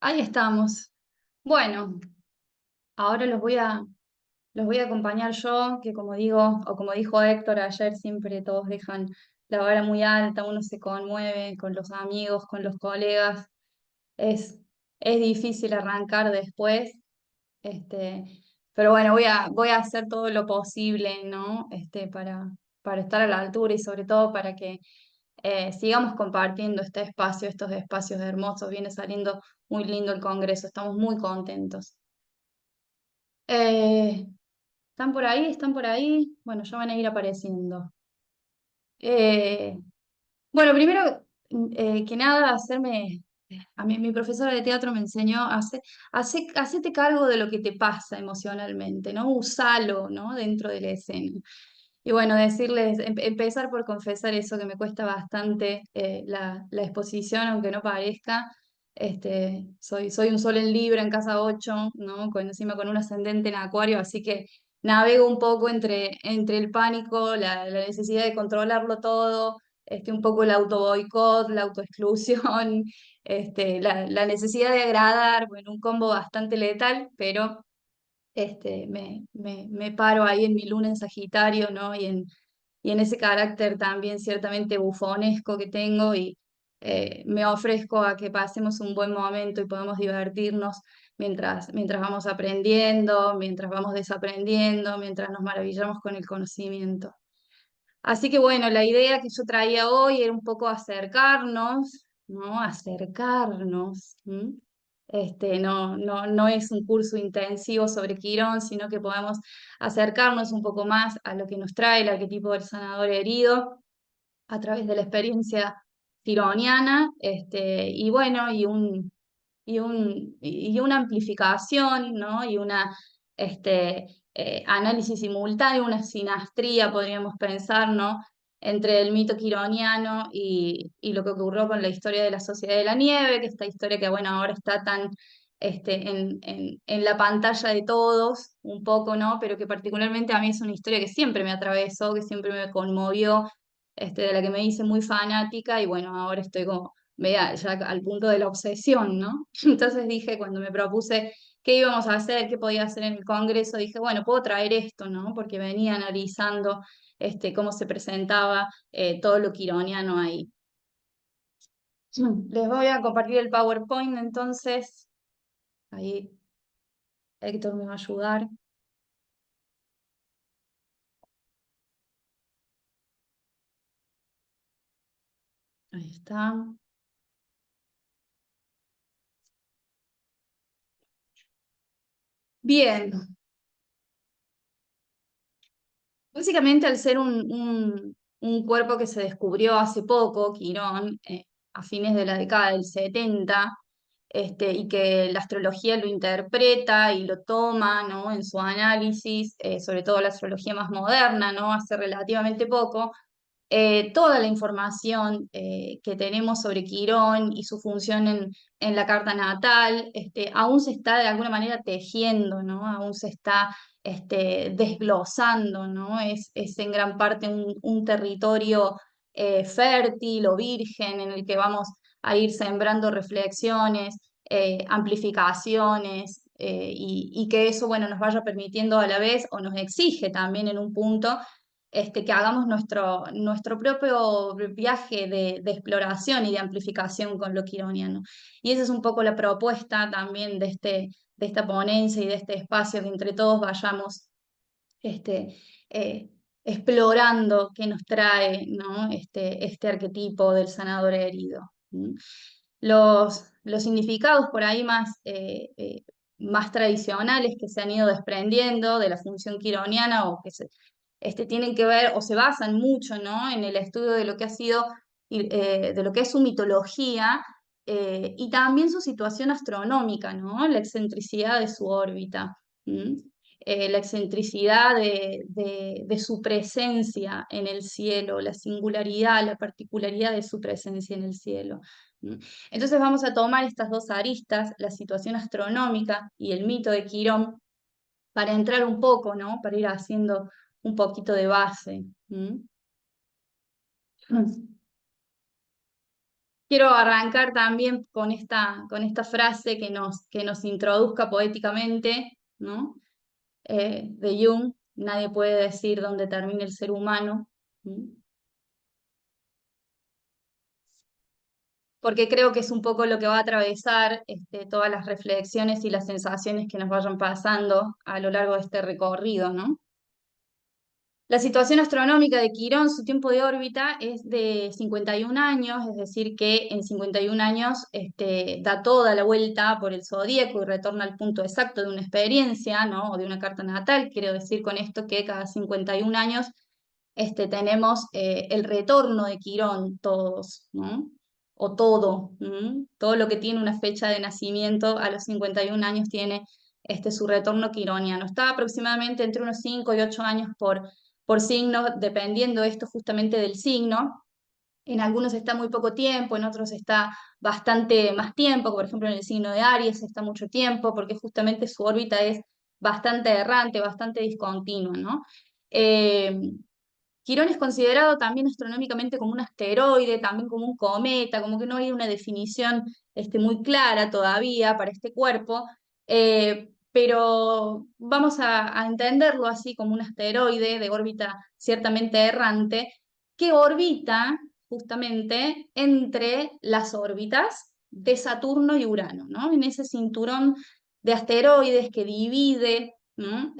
Ahí estamos. Bueno, ahora los voy a acompañar yo, que como digo, o como dijo Héctor ayer, siempre todos dejan la vara muy alta, uno se conmueve con los amigos, con los colegas, es, es difícil arrancar después, este, pero bueno, voy a hacer todo lo posible, ¿no? Para estar a la altura y sobre todo para que sigamos compartiendo este espacio, estos espacios hermosos. Viene saliendo muy lindo el Congreso, estamos muy contentos. Eh, ¿Están por ahí? ¿Están por ahí? Bueno, ya van a ir apareciendo. Eh, bueno, primero que nada, a mí, mi profesora de teatro me enseñó hacete cargo de lo que te pasa emocionalmente, ¿no? Usalo, ¿no? Dentro de la escena. Y bueno, decirles, empezar por confesar eso que me cuesta bastante la exposición, aunque no parezca. Soy un sol en Libra en casa 8, ¿no? Encima con un ascendente en Acuario, así que navego un poco entre el pánico, la necesidad de controlarlo todo, un poco el auto boicot, la autoexclusión, la necesidad de agradar, bueno, un combo bastante letal, pero me paro ahí en mi luna en Sagitario, ¿no? Y en ese carácter también ciertamente bufonesco que tengo y me ofrezco a que pasemos un buen momento y podamos divertirnos mientras vamos aprendiendo, mientras vamos desaprendiendo, mientras nos maravillamos con el conocimiento. Así que bueno, la idea que yo traía hoy era un poco acercarnos, ¿no? Acercarnos. ¿M? No es un curso intensivo sobre Quirón, sino que podemos acercarnos un poco más a lo que nos trae el arquetipo del sanador herido a través de la experiencia quironiana, y bueno, y una amplificación, ¿no? Y una análisis simultáneo, una sinastría, podríamos pensar, ¿no? Entre el mito quironiano y lo que ocurrió con la historia de la Sociedad de la Nieve, que esta historia que, bueno, ahora está tan en la pantalla de todos, un poco, ¿no? Pero que particularmente a mí es una historia que siempre me atravesó, que siempre me conmovió, de la que me hice muy fanática, y bueno, ahora estoy como vea, ya al punto de la obsesión, ¿no? Entonces dije, cuando me propuse qué íbamos a hacer, qué podía hacer en el Congreso, dije, bueno, puedo traer esto, ¿no? Porque venía analizando cómo se presentaba todo lo quironiano ahí. Les voy a compartir el PowerPoint, entonces, ahí Héctor me va a ayudar. Ahí está. Bien, básicamente al ser un cuerpo que se descubrió hace poco, Quirón, a fines de la década del 70, y que la astrología lo interpreta y lo toma, ¿no? En su análisis, sobre todo la astrología más moderna, ¿no? Hace relativamente poco, toda la información que tenemos sobre Quirón y su función en la carta natal, aún se está de alguna manera tejiendo, ¿no? Aún se está desglosando, ¿no? Es en gran parte un territorio fértil o virgen en el que vamos a ir sembrando reflexiones, amplificaciones, y que eso, bueno, nos vaya permitiendo a la vez o nos exige también en un punto que hagamos nuestro propio viaje de exploración y de amplificación con lo quironiano. Y esa es un poco la propuesta también de esta ponencia y de este espacio, que entre todos vayamos este, eh, explorando qué nos trae, ¿no? Este arquetipo del sanador herido. ¿Mm? Los significados por ahí más tradicionales que se han ido desprendiendo de la función quironiana o que tienen que ver o se basan mucho, ¿no? En el estudio de lo que ha sido, de lo que es su mitología, y también su situación astronómica, ¿no? La excentricidad de su órbita. ¿Mm? La excentricidad de su presencia en el cielo, la singularidad, la particularidad de su presencia en el cielo. ¿Mm? Entonces vamos a tomar estas dos aristas, la situación astronómica y el mito de Quirón, para entrar un poco, ¿no? Para ir haciendo un poquito de base. ¿Mm? quiero arrancar también con esta frase que nos introduzca poéticamente, ¿no? De Jung: nadie puede decir dónde termina el ser humano, ¿m? Porque creo que es un poco lo que va a atravesar todas las reflexiones y las sensaciones que nos vayan pasando a lo largo de este recorrido, ¿no? La situación astronómica de Quirón, su tiempo de órbita es de 51 años, es decir, que en 51 años da toda la vuelta por el zodíaco y retorna al punto exacto de una experiencia, ¿no? O de una carta natal. Quiero decir con esto que cada 51 años tenemos el retorno de Quirón todos, ¿no? O todo, ¿m? Todo lo que tiene una fecha de nacimiento a los 51 años tiene su retorno quironiano. Está aproximadamente entre unos 5 y 8 años por signo, dependiendo esto justamente del signo. En algunos está muy poco tiempo, en otros está bastante más tiempo, por ejemplo en el signo de Aries está mucho tiempo, porque justamente su órbita es bastante errante, bastante discontinua, ¿no? Eh, Quirón es considerado también astronómicamente como un asteroide, también como un cometa, como que no hay una definición muy clara todavía para este cuerpo, pero vamos a entenderlo así como un asteroide de órbita ciertamente errante, que orbita justamente entre las órbitas de Saturno y Urano, ¿no? En ese cinturón de asteroides que divide, ¿no?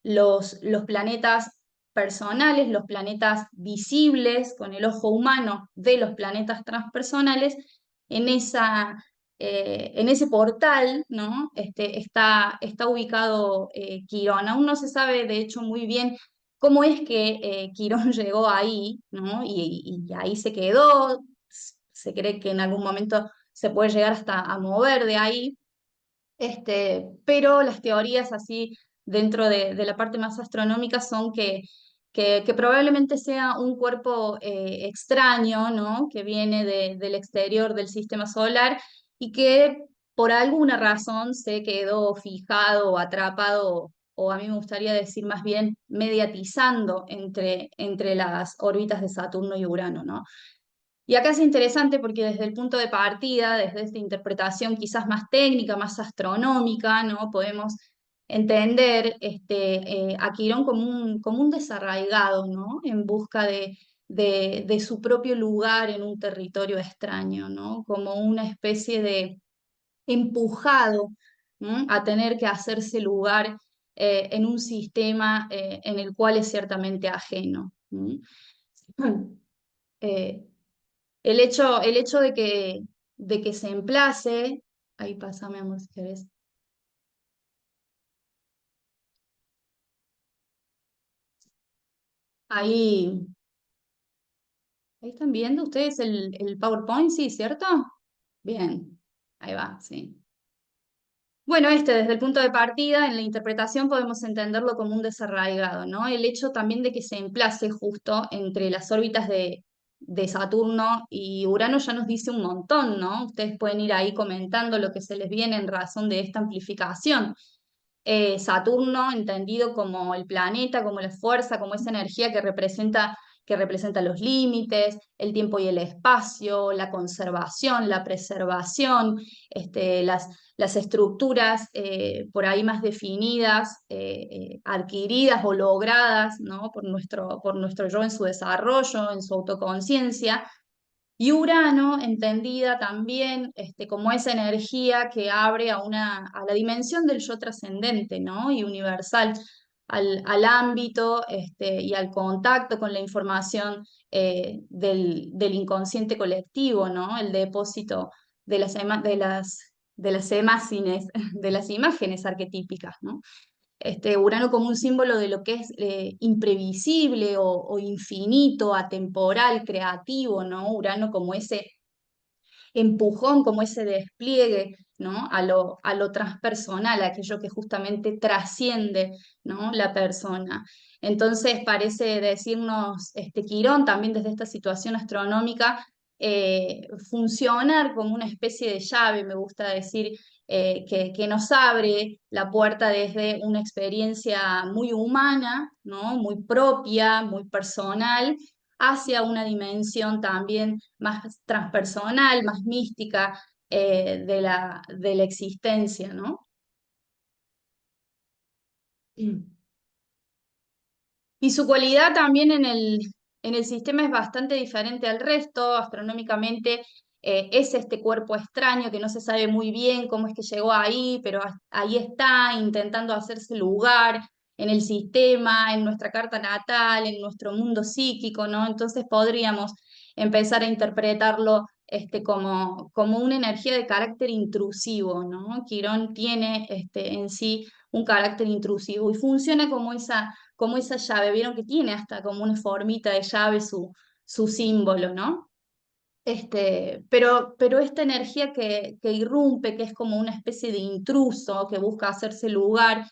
Los planetas personales, los planetas visibles con el ojo humano de los planetas transpersonales, en, en ese portal, ¿no? Está ubicado Quirón. Aún no se sabe, de hecho, muy bien cómo es que Quirón llegó ahí, ¿no? Y ahí se quedó. Se cree que en algún momento se puede llegar hasta a mover de ahí, pero las teorías así dentro de la parte más astronómica son que probablemente sea un cuerpo extraño, ¿no? Que viene del exterior del sistema solar y que por alguna razón se quedó fijado o atrapado, o a mí me gustaría decir más bien mediatizando entre las órbitas de Saturno y Urano, ¿no? Y acá es interesante porque desde el punto de partida, desde esta interpretación quizás más técnica, más astronómica, ¿no? Podemos entender a Quirón como un desarraigado, ¿no? En busca de su propio lugar en un territorio extraño, ¿no? Como una especie de empujado, ¿no? A tener que hacerse lugar en un sistema en el cual es ciertamente ajeno, ¿no? Eh, el hecho de que se emplace, ahí pásame, amor, si querés. Ahí, ahí están viendo ustedes el PowerPoint, sí, ¿cierto? Bien, ahí va, sí. Bueno, desde el punto de partida, en la interpretación podemos entenderlo como un desarraigado, ¿no? El hecho también de que se emplace justo entre las órbitas de Saturno y Urano ya nos dice un montón, ¿no? Ustedes pueden ir ahí comentando lo que se les viene en razón de esta amplificación. Saturno entendido como el planeta, como la fuerza, como esa energía que representa los límites, el tiempo y el espacio, la conservación, la preservación, las estructuras por ahí más definidas, adquiridas o logradas, ¿no? Por nuestro yo en su desarrollo, en su autoconciencia. Y Urano, entendida también como esa energía que abre a la dimensión del yo trascendente, ¿no? Y universal, al ámbito y al contacto con la información del inconsciente colectivo, ¿no? El depósito de de las imágenes, de las imágenes arquetípicas, ¿no? Urano como un símbolo de lo que es imprevisible o infinito, atemporal, creativo, ¿no? Urano como ese empujón, como ese despliegue, ¿no? A lo transpersonal, aquello que justamente trasciende, ¿no? La persona. Entonces parece decirnos Quirón también desde esta situación astronómica, funcionar como una especie de llave, me gusta decir, que nos abre la puerta desde una experiencia muy humana, ¿no? Muy propia, muy personal, hacia una dimensión también más transpersonal, más mística de la existencia, ¿no? Y su cualidad también en el sistema es bastante diferente al resto. Astronómicamente es este cuerpo extraño que no se sabe muy bien cómo es que llegó ahí, pero ahí está intentando hacerse lugar en el sistema, en nuestra carta natal, en nuestro mundo psíquico, ¿no? Entonces podríamos empezar a interpretarlo como una energía de carácter intrusivo, ¿no? Quirón tiene en sí un carácter intrusivo y funciona como esa llave, vieron que tiene hasta como una formita de llave su símbolo, ¿no? Pero esta energía que irrumpe, que es como una especie de intruso, que busca hacerse lugar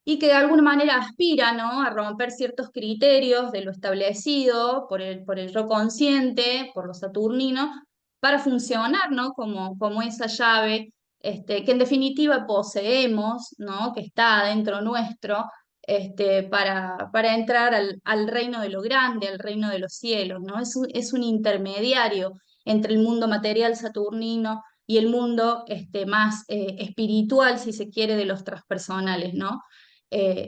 y que de alguna manera aspira, ¿no? A romper ciertos criterios de lo establecido por el yo consciente, por lo saturnino, para funcionar, ¿no? Como esa llave que en definitiva poseemos, ¿no? Que está dentro nuestro, para entrar al reino de lo grande, al reino de los cielos, ¿no? Es un intermediario entre el mundo material saturnino y el mundo más espiritual, si se quiere, de los transpersonales, ¿no?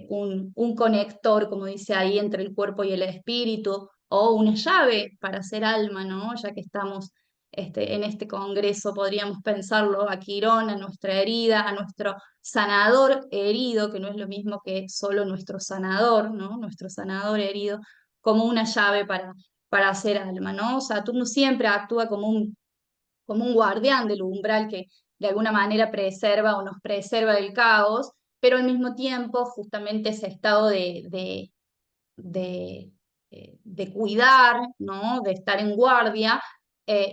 Un conector, como dice ahí, entre el cuerpo y el espíritu, o una llave para hacer alma, ¿no? Ya que estamos en este congreso, podríamos pensarlo a Quirón, a nuestra herida, a nuestro sanador herido, que no es lo mismo que solo nuestro sanador, ¿no? Nuestro sanador herido, como una llave para hacer alma, ¿no? Saturno siempre actúa como un guardián del umbral que de alguna manera preserva o nos preserva del caos, pero al mismo tiempo justamente ese estado de, de cuidar, ¿no? De estar en guardia,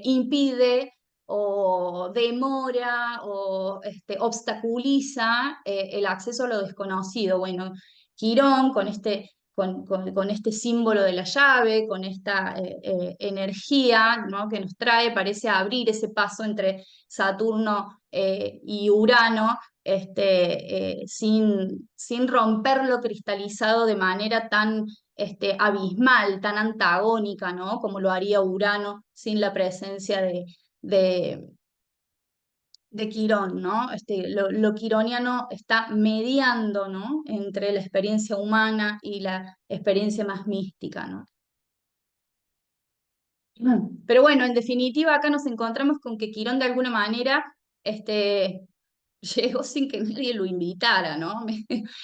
impide o demora o obstaculiza el acceso a lo desconocido. Bueno, Quirón con este símbolo de la llave, con esta energía, ¿no? Que nos trae, parece abrir ese paso entre Saturno y Urano, sin romper lo cristalizado de manera tan abismal, tan antagónica, ¿no? Como lo haría Urano sin la presencia de, de Quirón, ¿no? Lo quironiano está mediando, ¿no? Entre la experiencia humana y la experiencia más mística, ¿no? Pero bueno, en definitiva, acá nos encontramos con que Quirón de alguna manera llegó sin que nadie lo invitara, ¿no?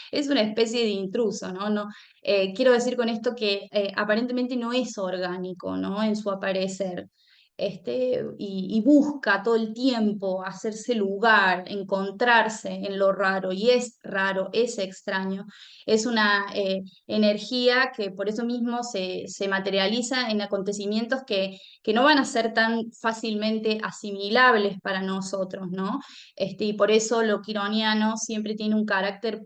Es una especie de intruso, ¿no? Quiero decir con esto que aparentemente no es orgánico, ¿no? En su aparecer. Y busca todo el tiempo hacerse lugar, encontrarse en lo raro, es extraño. Es una energía que por eso mismo se materializa en acontecimientos que no van a ser tan fácilmente asimilables para nosotros, ¿no? Y por eso lo quironiano siempre tiene un carácter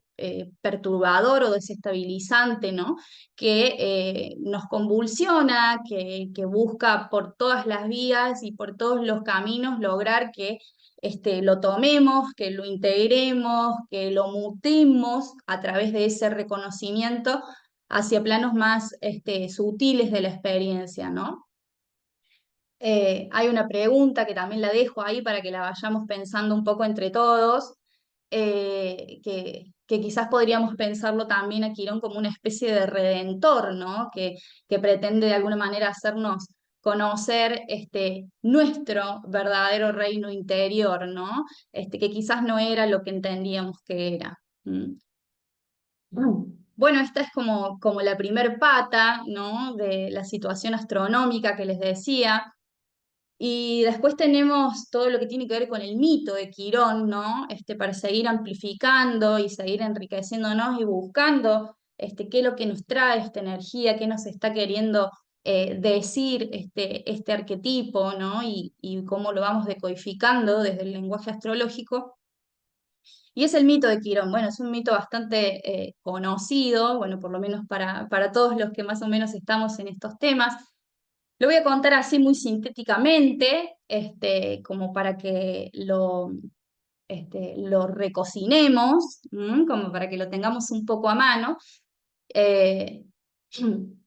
perturbador o desestabilizante, ¿no? Que nos convulsiona, que busca por todas las vías y por todos los caminos lograr que lo tomemos, que lo integremos, que lo mutemos a través de ese reconocimiento hacia planos más sutiles de la experiencia, ¿no? Hay una pregunta que también la dejo ahí para que la vayamos pensando un poco entre todos, que quizás podríamos pensarlo también a Quirón como una especie de redentor, ¿no? Que pretende de alguna manera hacernos conocer nuestro verdadero reino interior, ¿no? Que quizás no era lo que entendíamos que era. ¿Mm? Bueno, esta es como la primer pata, ¿no? De la situación astronómica que les decía. Y después tenemos todo lo que tiene que ver con el mito de Quirón, ¿no? Para seguir amplificando y seguir enriqueciéndonos y buscando qué es lo que nos trae esta energía, qué nos está queriendo decir este arquetipo, ¿no? Y cómo lo vamos decodificando desde el lenguaje astrológico. Y es el mito de Quirón. Bueno, es un mito bastante conocido, bueno, por lo menos para todos los que más o menos estamos en estos temas. Lo voy a contar así muy sintéticamente, como para que lo recocinemos, como para que lo tengamos un poco a mano. Eh,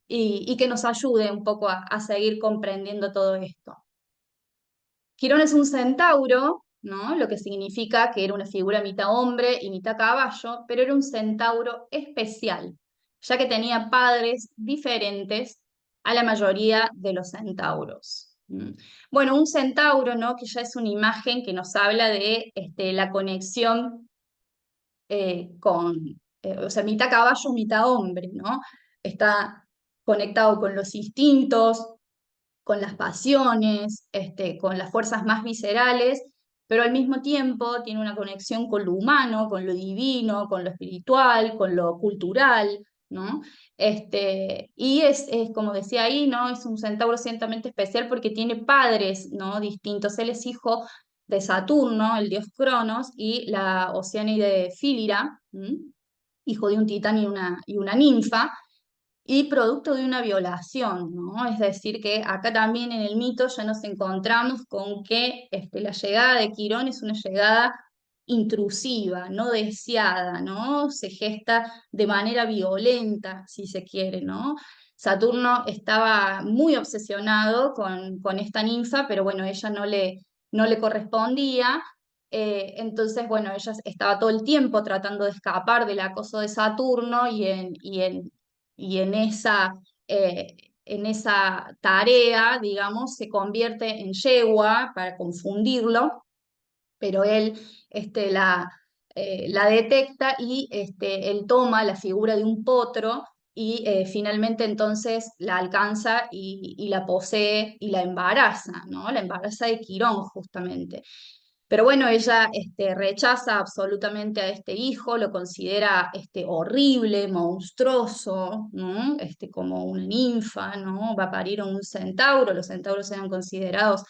y que nos ayude un poco a seguir comprendiendo todo esto. Quirón es un centauro, ¿no? Lo que significa que era una figura mitad hombre y mitad caballo, pero era un centauro especial, ya que tenía padres diferentes a la mayoría de los centauros. Bueno, un centauro, ¿no? Que ya es una imagen que nos habla de la conexión o sea, mitad caballo, mitad hombre, ¿no? Está conectado con los instintos, con las pasiones, con las fuerzas más viscerales, pero al mismo tiempo tiene una conexión con lo humano, con lo divino, con lo espiritual, con lo cultural, ¿no? Y es, como decía ahí, ¿no? Es un centauro ciertamente especial porque tiene padres, ¿no? Distintos. Él es hijo de Saturno, el dios Cronos, y la Oceánide Fílira, hijo de un titán y una ninfa, y producto de una violación, ¿no? Es decir, que acá también en el mito ya nos encontramos con que la llegada de Quirón es una llegada intrusiva, no deseada, ¿no? Se gesta de manera violenta, si se quiere, ¿no? Saturno estaba muy obsesionado con esta ninfa, pero bueno, ella no le correspondía. Entonces, bueno, ella estaba todo el tiempo tratando de escapar del acoso de Saturno y eh, en esa tarea, digamos, se convierte en yegua para confundirlo, pero él la detecta y él toma la figura de un potro y finalmente entonces la alcanza y la posee y la embaraza, ¿no? La embaraza de Quirón justamente. Pero bueno, ella rechaza absolutamente a este hijo, lo considera horrible, monstruoso, ¿no? Como una ninfa, ¿no? Va a parir un centauro, los centauros eran considerados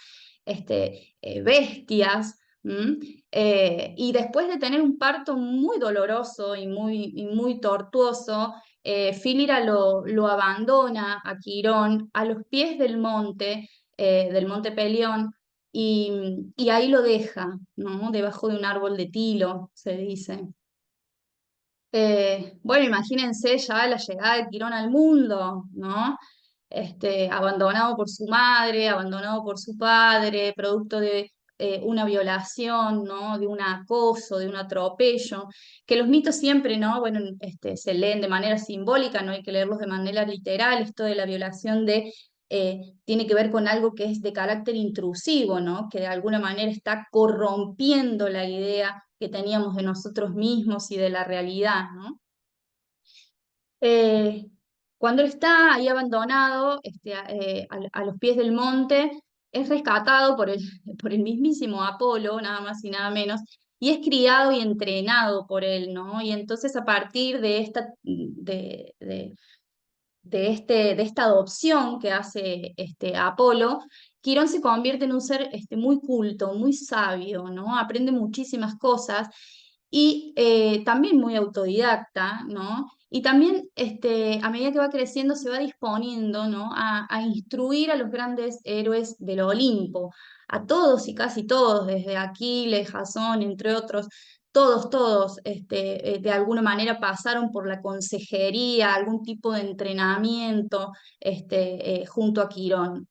bestias. Y después de tener un parto muy doloroso y muy tortuoso, Fílira lo abandona a Quirón a los pies del monte Pelión, y ahí lo deja, ¿no? Debajo de un árbol de tilo, se dice. Bueno, imagínense ya la llegada de Quirón al mundo, ¿no? Abandonado por su madre, abandonado por su padre, producto de una violación, ¿no? De un acoso, de un atropello, que los mitos siempre, ¿no? Bueno, se leen de manera simbólica, no hay que leerlos de manera literal. Esto de la violación tiene que ver con algo que es de carácter intrusivo, ¿no? Que de alguna manera está corrompiendo la idea que teníamos de nosotros mismos y de la realidad, ¿no? Eh, Cuando él está ahí abandonado, a los pies del monte, es rescatado por el mismísimo Apolo, nada más y nada menos, y es criado y entrenado por él, ¿no? Y entonces a partir de esta adopción que hace Apolo, Quirón se convierte en un ser muy culto, muy sabio, ¿no? Aprende muchísimas cosas y también muy autodidacta, ¿no? Y también a medida que va creciendo se va disponiendo, ¿no? a instruir a los grandes héroes del Olimpo, a todos y casi todos, desde Aquiles, Jasón, entre otros, todos, de alguna manera pasaron por la consejería, algún tipo de entrenamiento, junto a Quirón.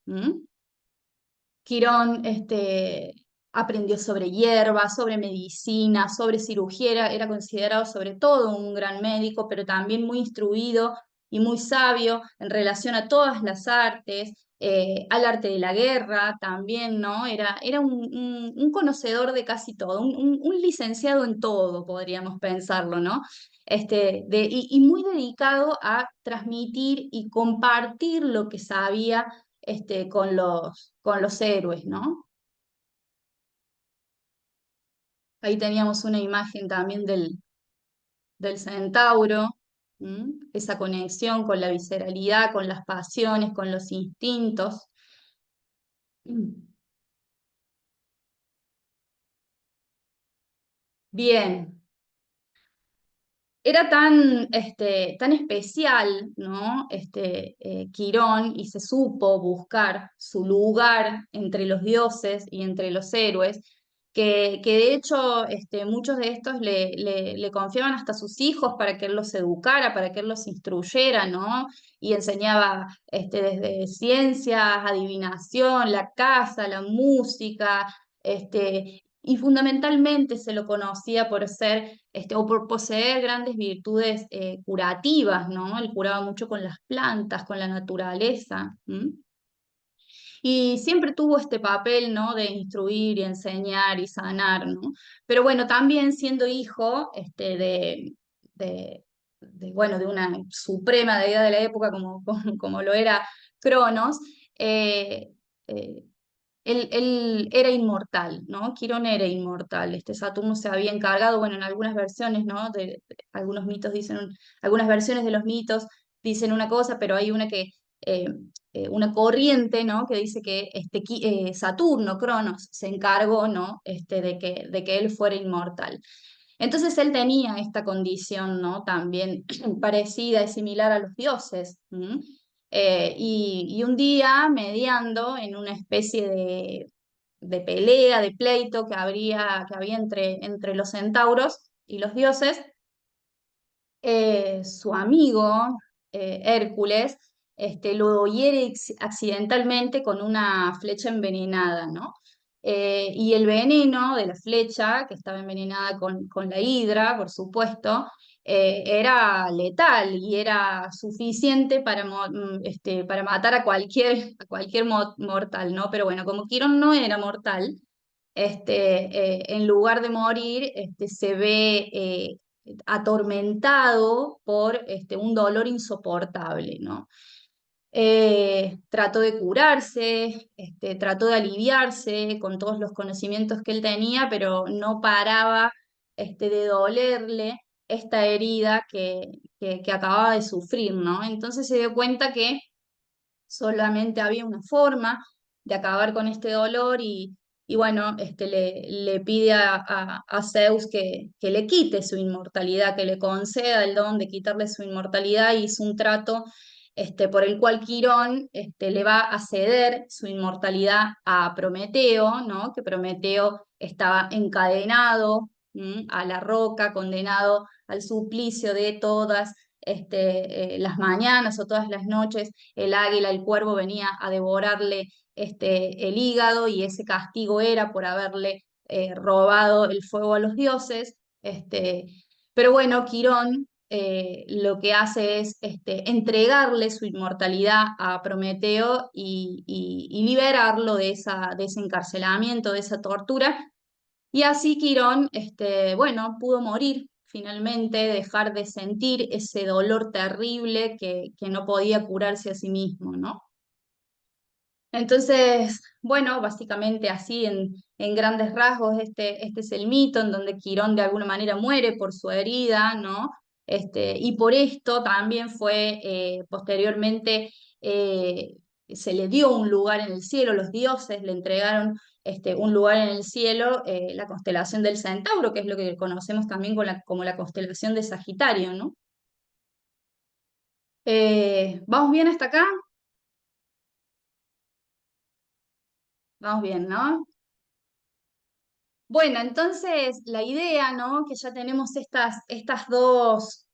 Quirón aprendió sobre hierbas, sobre medicina, sobre cirugía, era considerado sobre todo un gran médico, pero también muy instruido y muy sabio en relación a todas las artes, al arte de la guerra también, ¿no? Era un conocedor de casi todo, un licenciado en todo, podríamos pensarlo, ¿no? Y muy dedicado a transmitir y compartir lo que sabía con los héroes, ¿no? Ahí teníamos una imagen también del centauro, esa conexión con la visceralidad, con las pasiones, con los instintos. Mm. Bien, era tan especial, ¿no? Quirón, y se supo buscar su lugar entre los dioses y entre los héroes, que de hecho muchos de estos le confiaban hasta a sus hijos para que él los educara, para que él los instruyera, ¿no? Y enseñaba desde ciencias, adivinación, la caza, la música, y fundamentalmente se lo conocía por ser, o por poseer grandes virtudes curativas, ¿no? Él curaba mucho con las plantas, con la naturaleza. ¿M? Y siempre tuvo este papel, ¿no? De instruir y enseñar y sanar, ¿no? Pero bueno, también siendo hijo de, bueno, de una suprema deidad de la época como lo era Cronos, eh, eh, él era inmortal, ¿no? Quirón era inmortal. Saturno se había encargado, bueno, en algunas versiones, ¿no? Algunos mitos dicen, algunas versiones de los mitos dicen una cosa, pero hay una eh, una corriente, ¿no? Que dice que Saturno, Cronos, se encargó, ¿no? De que él fuera inmortal. Entonces él tenía esta condición, ¿no? También parecida y similar a los dioses. ¿M? Y un día, mediando en una especie de pelea, de pleito que había entre los centauros y los dioses, su amigo Hércules lo hiere accidentalmente con una flecha envenenada, ¿no? Y el veneno de la flecha, que estaba envenenada con la hidra, por supuesto, era letal y era suficiente para matar a cualquier mortal, ¿no? Pero bueno, como Quirón no era mortal, en lugar de morir, se ve atormentado por un dolor insoportable, ¿no? Trató de curarse, trató de aliviarse con todos los conocimientos que él tenía, pero no paraba de dolerle esta herida que acababa de sufrir, ¿no? Entonces se dio cuenta que solamente había una forma de acabar con este dolor y bueno, le pide a Zeus que le quite su inmortalidad, que le conceda el don de quitarle su inmortalidad y hizo un trato por el cual Quirón le va a ceder su inmortalidad a Prometeo, ¿no? Que Prometeo estaba encadenado a la roca, condenado al suplicio de todas las mañanas o todas las noches el águila, el cuervo venía a devorarle el hígado y ese castigo era por haberle robado el fuego a los dioses. Pero bueno, Quirón lo que hace es entregarle su inmortalidad a Prometeo y liberarlo de ese encarcelamiento, de esa tortura. Y así Quirón, bueno, pudo morir finalmente, dejar de sentir ese dolor terrible que no podía curarse a sí mismo, ¿no? Entonces, bueno, básicamente así en grandes rasgos, este es el mito en donde Quirón de alguna manera muere por su herida, ¿no? Y por esto también fue posteriormente, se le dio un lugar en el cielo, los dioses le entregaron un lugar en el cielo, la constelación del Centauro, que es lo que conocemos también como la constelación de Sagitario, ¿no? ¿Vamos bien hasta acá? Vamos bien, ¿no? Bueno, entonces la idea, ¿no? Que ya tenemos estas dos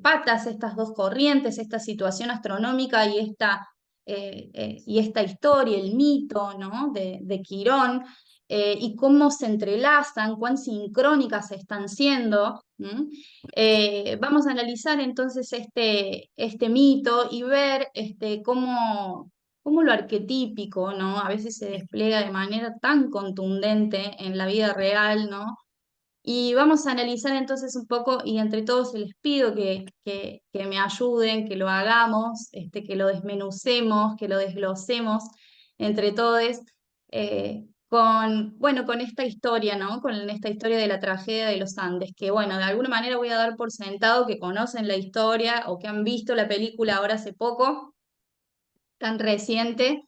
patas, estas dos corrientes, esta situación astronómica y esta historia, el mito, ¿no? De Quirón, y cómo se entrelazan, cuán sincrónicas están siendo. ¿M? Vamos a analizar entonces este mito y ver cómo lo arquetípico, ¿no? A veces se despliega de manera tan contundente en la vida real, ¿no? Y vamos a analizar entonces un poco, y entre todos les pido que me ayuden, que lo hagamos, que lo desmenucemos, que lo desglosemos entre todos, bueno, con esta historia, ¿no? Con esta historia de la tragedia de los Andes, que bueno, de alguna manera voy a dar por sentado que conocen la historia o que han visto la película ahora hace poco tan reciente,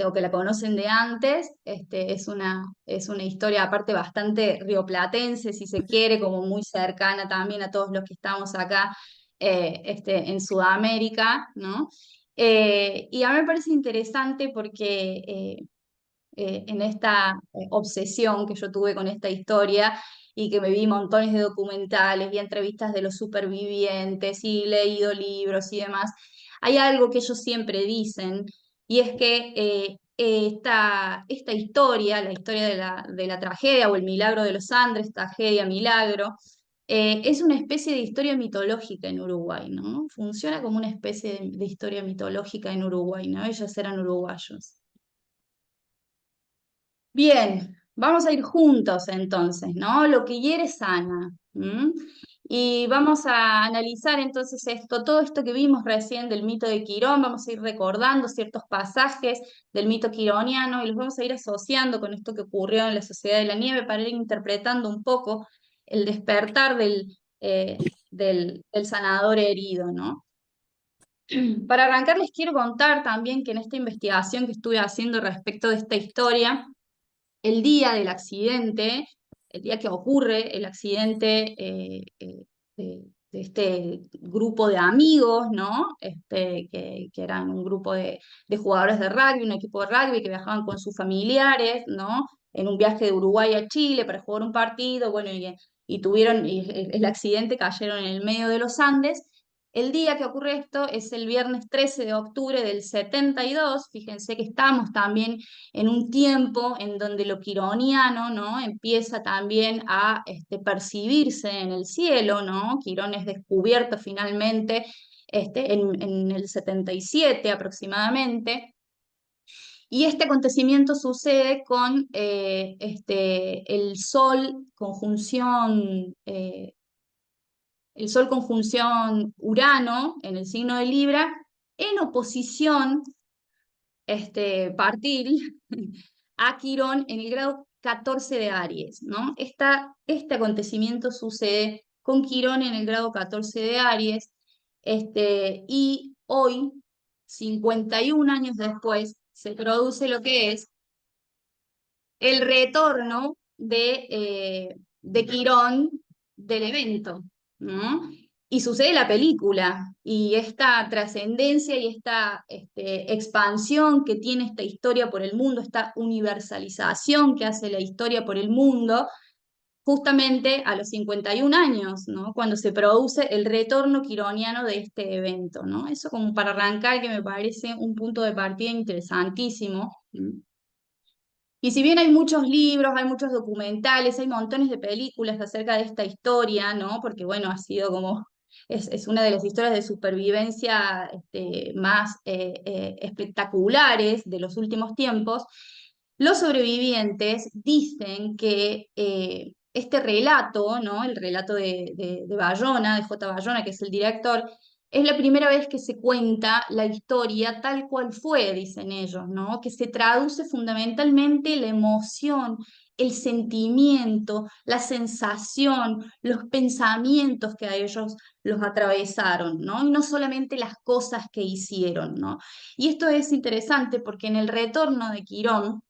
o que la conocen de antes. Es una historia aparte bastante rioplatense, si se quiere, como muy cercana también a todos los que estamos acá en Sudamérica, ¿no? Y a mí me parece interesante porque en esta obsesión que yo tuve con esta historia y que me vi montones de documentales y entrevistas de los supervivientes y leído libros y demás, hay algo que ellos siempre dicen y es que esta historia, la historia de la tragedia o el milagro de los Andes, tragedia, milagro, es una especie de historia mitológica en Uruguay, ¿no? Funciona como una especie de historia mitológica en Uruguay, ¿no? Ellos eran uruguayos. Bien, vamos a ir juntos entonces, ¿no? Lo que hiere sana. ¿M? Y vamos a analizar entonces esto, todo esto que vimos recién del mito de Quirón, vamos a ir recordando ciertos pasajes del mito quironiano y los vamos a ir asociando con esto que ocurrió en la Sociedad de la Nieve para ir interpretando un poco el despertar del sanador herido, ¿no? Para arrancar les quiero contar también que en esta investigación que estuve haciendo respecto de esta historia, el día del accidente, el día que ocurre el accidente de este grupo de amigos, ¿no? Que eran un grupo de jugadores de rugby, un equipo de rugby que viajaban con sus familiares, ¿no? En un viaje de Uruguay a Chile para jugar un partido, bueno, y tuvieron el accidente, cayeron en el medio de los Andes. El día que ocurre esto es el viernes 13 de octubre del 72. Fíjense que estamos también en un tiempo en donde lo quironiano, ¿no? Empieza también a percibirse en el cielo, ¿no? Quirón es descubierto finalmente en el 77 aproximadamente. Y este acontecimiento sucede con el Sol conjunción Urano en el signo de Libra, en oposición partir a Quirón en el grado 14 de Aries, ¿no? Este acontecimiento sucede con Quirón en el grado 14 de Aries, y hoy, 51 años después, se produce lo que es el retorno de Quirón del evento, ¿no? Y sucede la película, y esta trascendencia y esta expansión que tiene esta historia por el mundo, esta universalización que hace la historia por el mundo, justamente a los 51 años, ¿no? Cuando se produce el retorno quironiano de este evento, ¿no? Eso como para arrancar, que me parece un punto de partida interesantísimo. Y si bien hay muchos libros, hay muchos documentales, hay montones de películas acerca de esta historia, ¿no? Porque bueno, ha sido como, es una de las historias de supervivencia más espectaculares de los últimos tiempos. Los sobrevivientes dicen que este relato, ¿no? El relato de Bayona, de J. Bayona, que es el director, es la primera vez que se cuenta la historia tal cual fue, dicen ellos, ¿no? Que se traduce fundamentalmente la emoción, el sentimiento, la sensación, los pensamientos que a ellos los atravesaron, ¿no? Y no solamente las cosas que hicieron, ¿no? Y esto es interesante porque en el retorno de Quirón,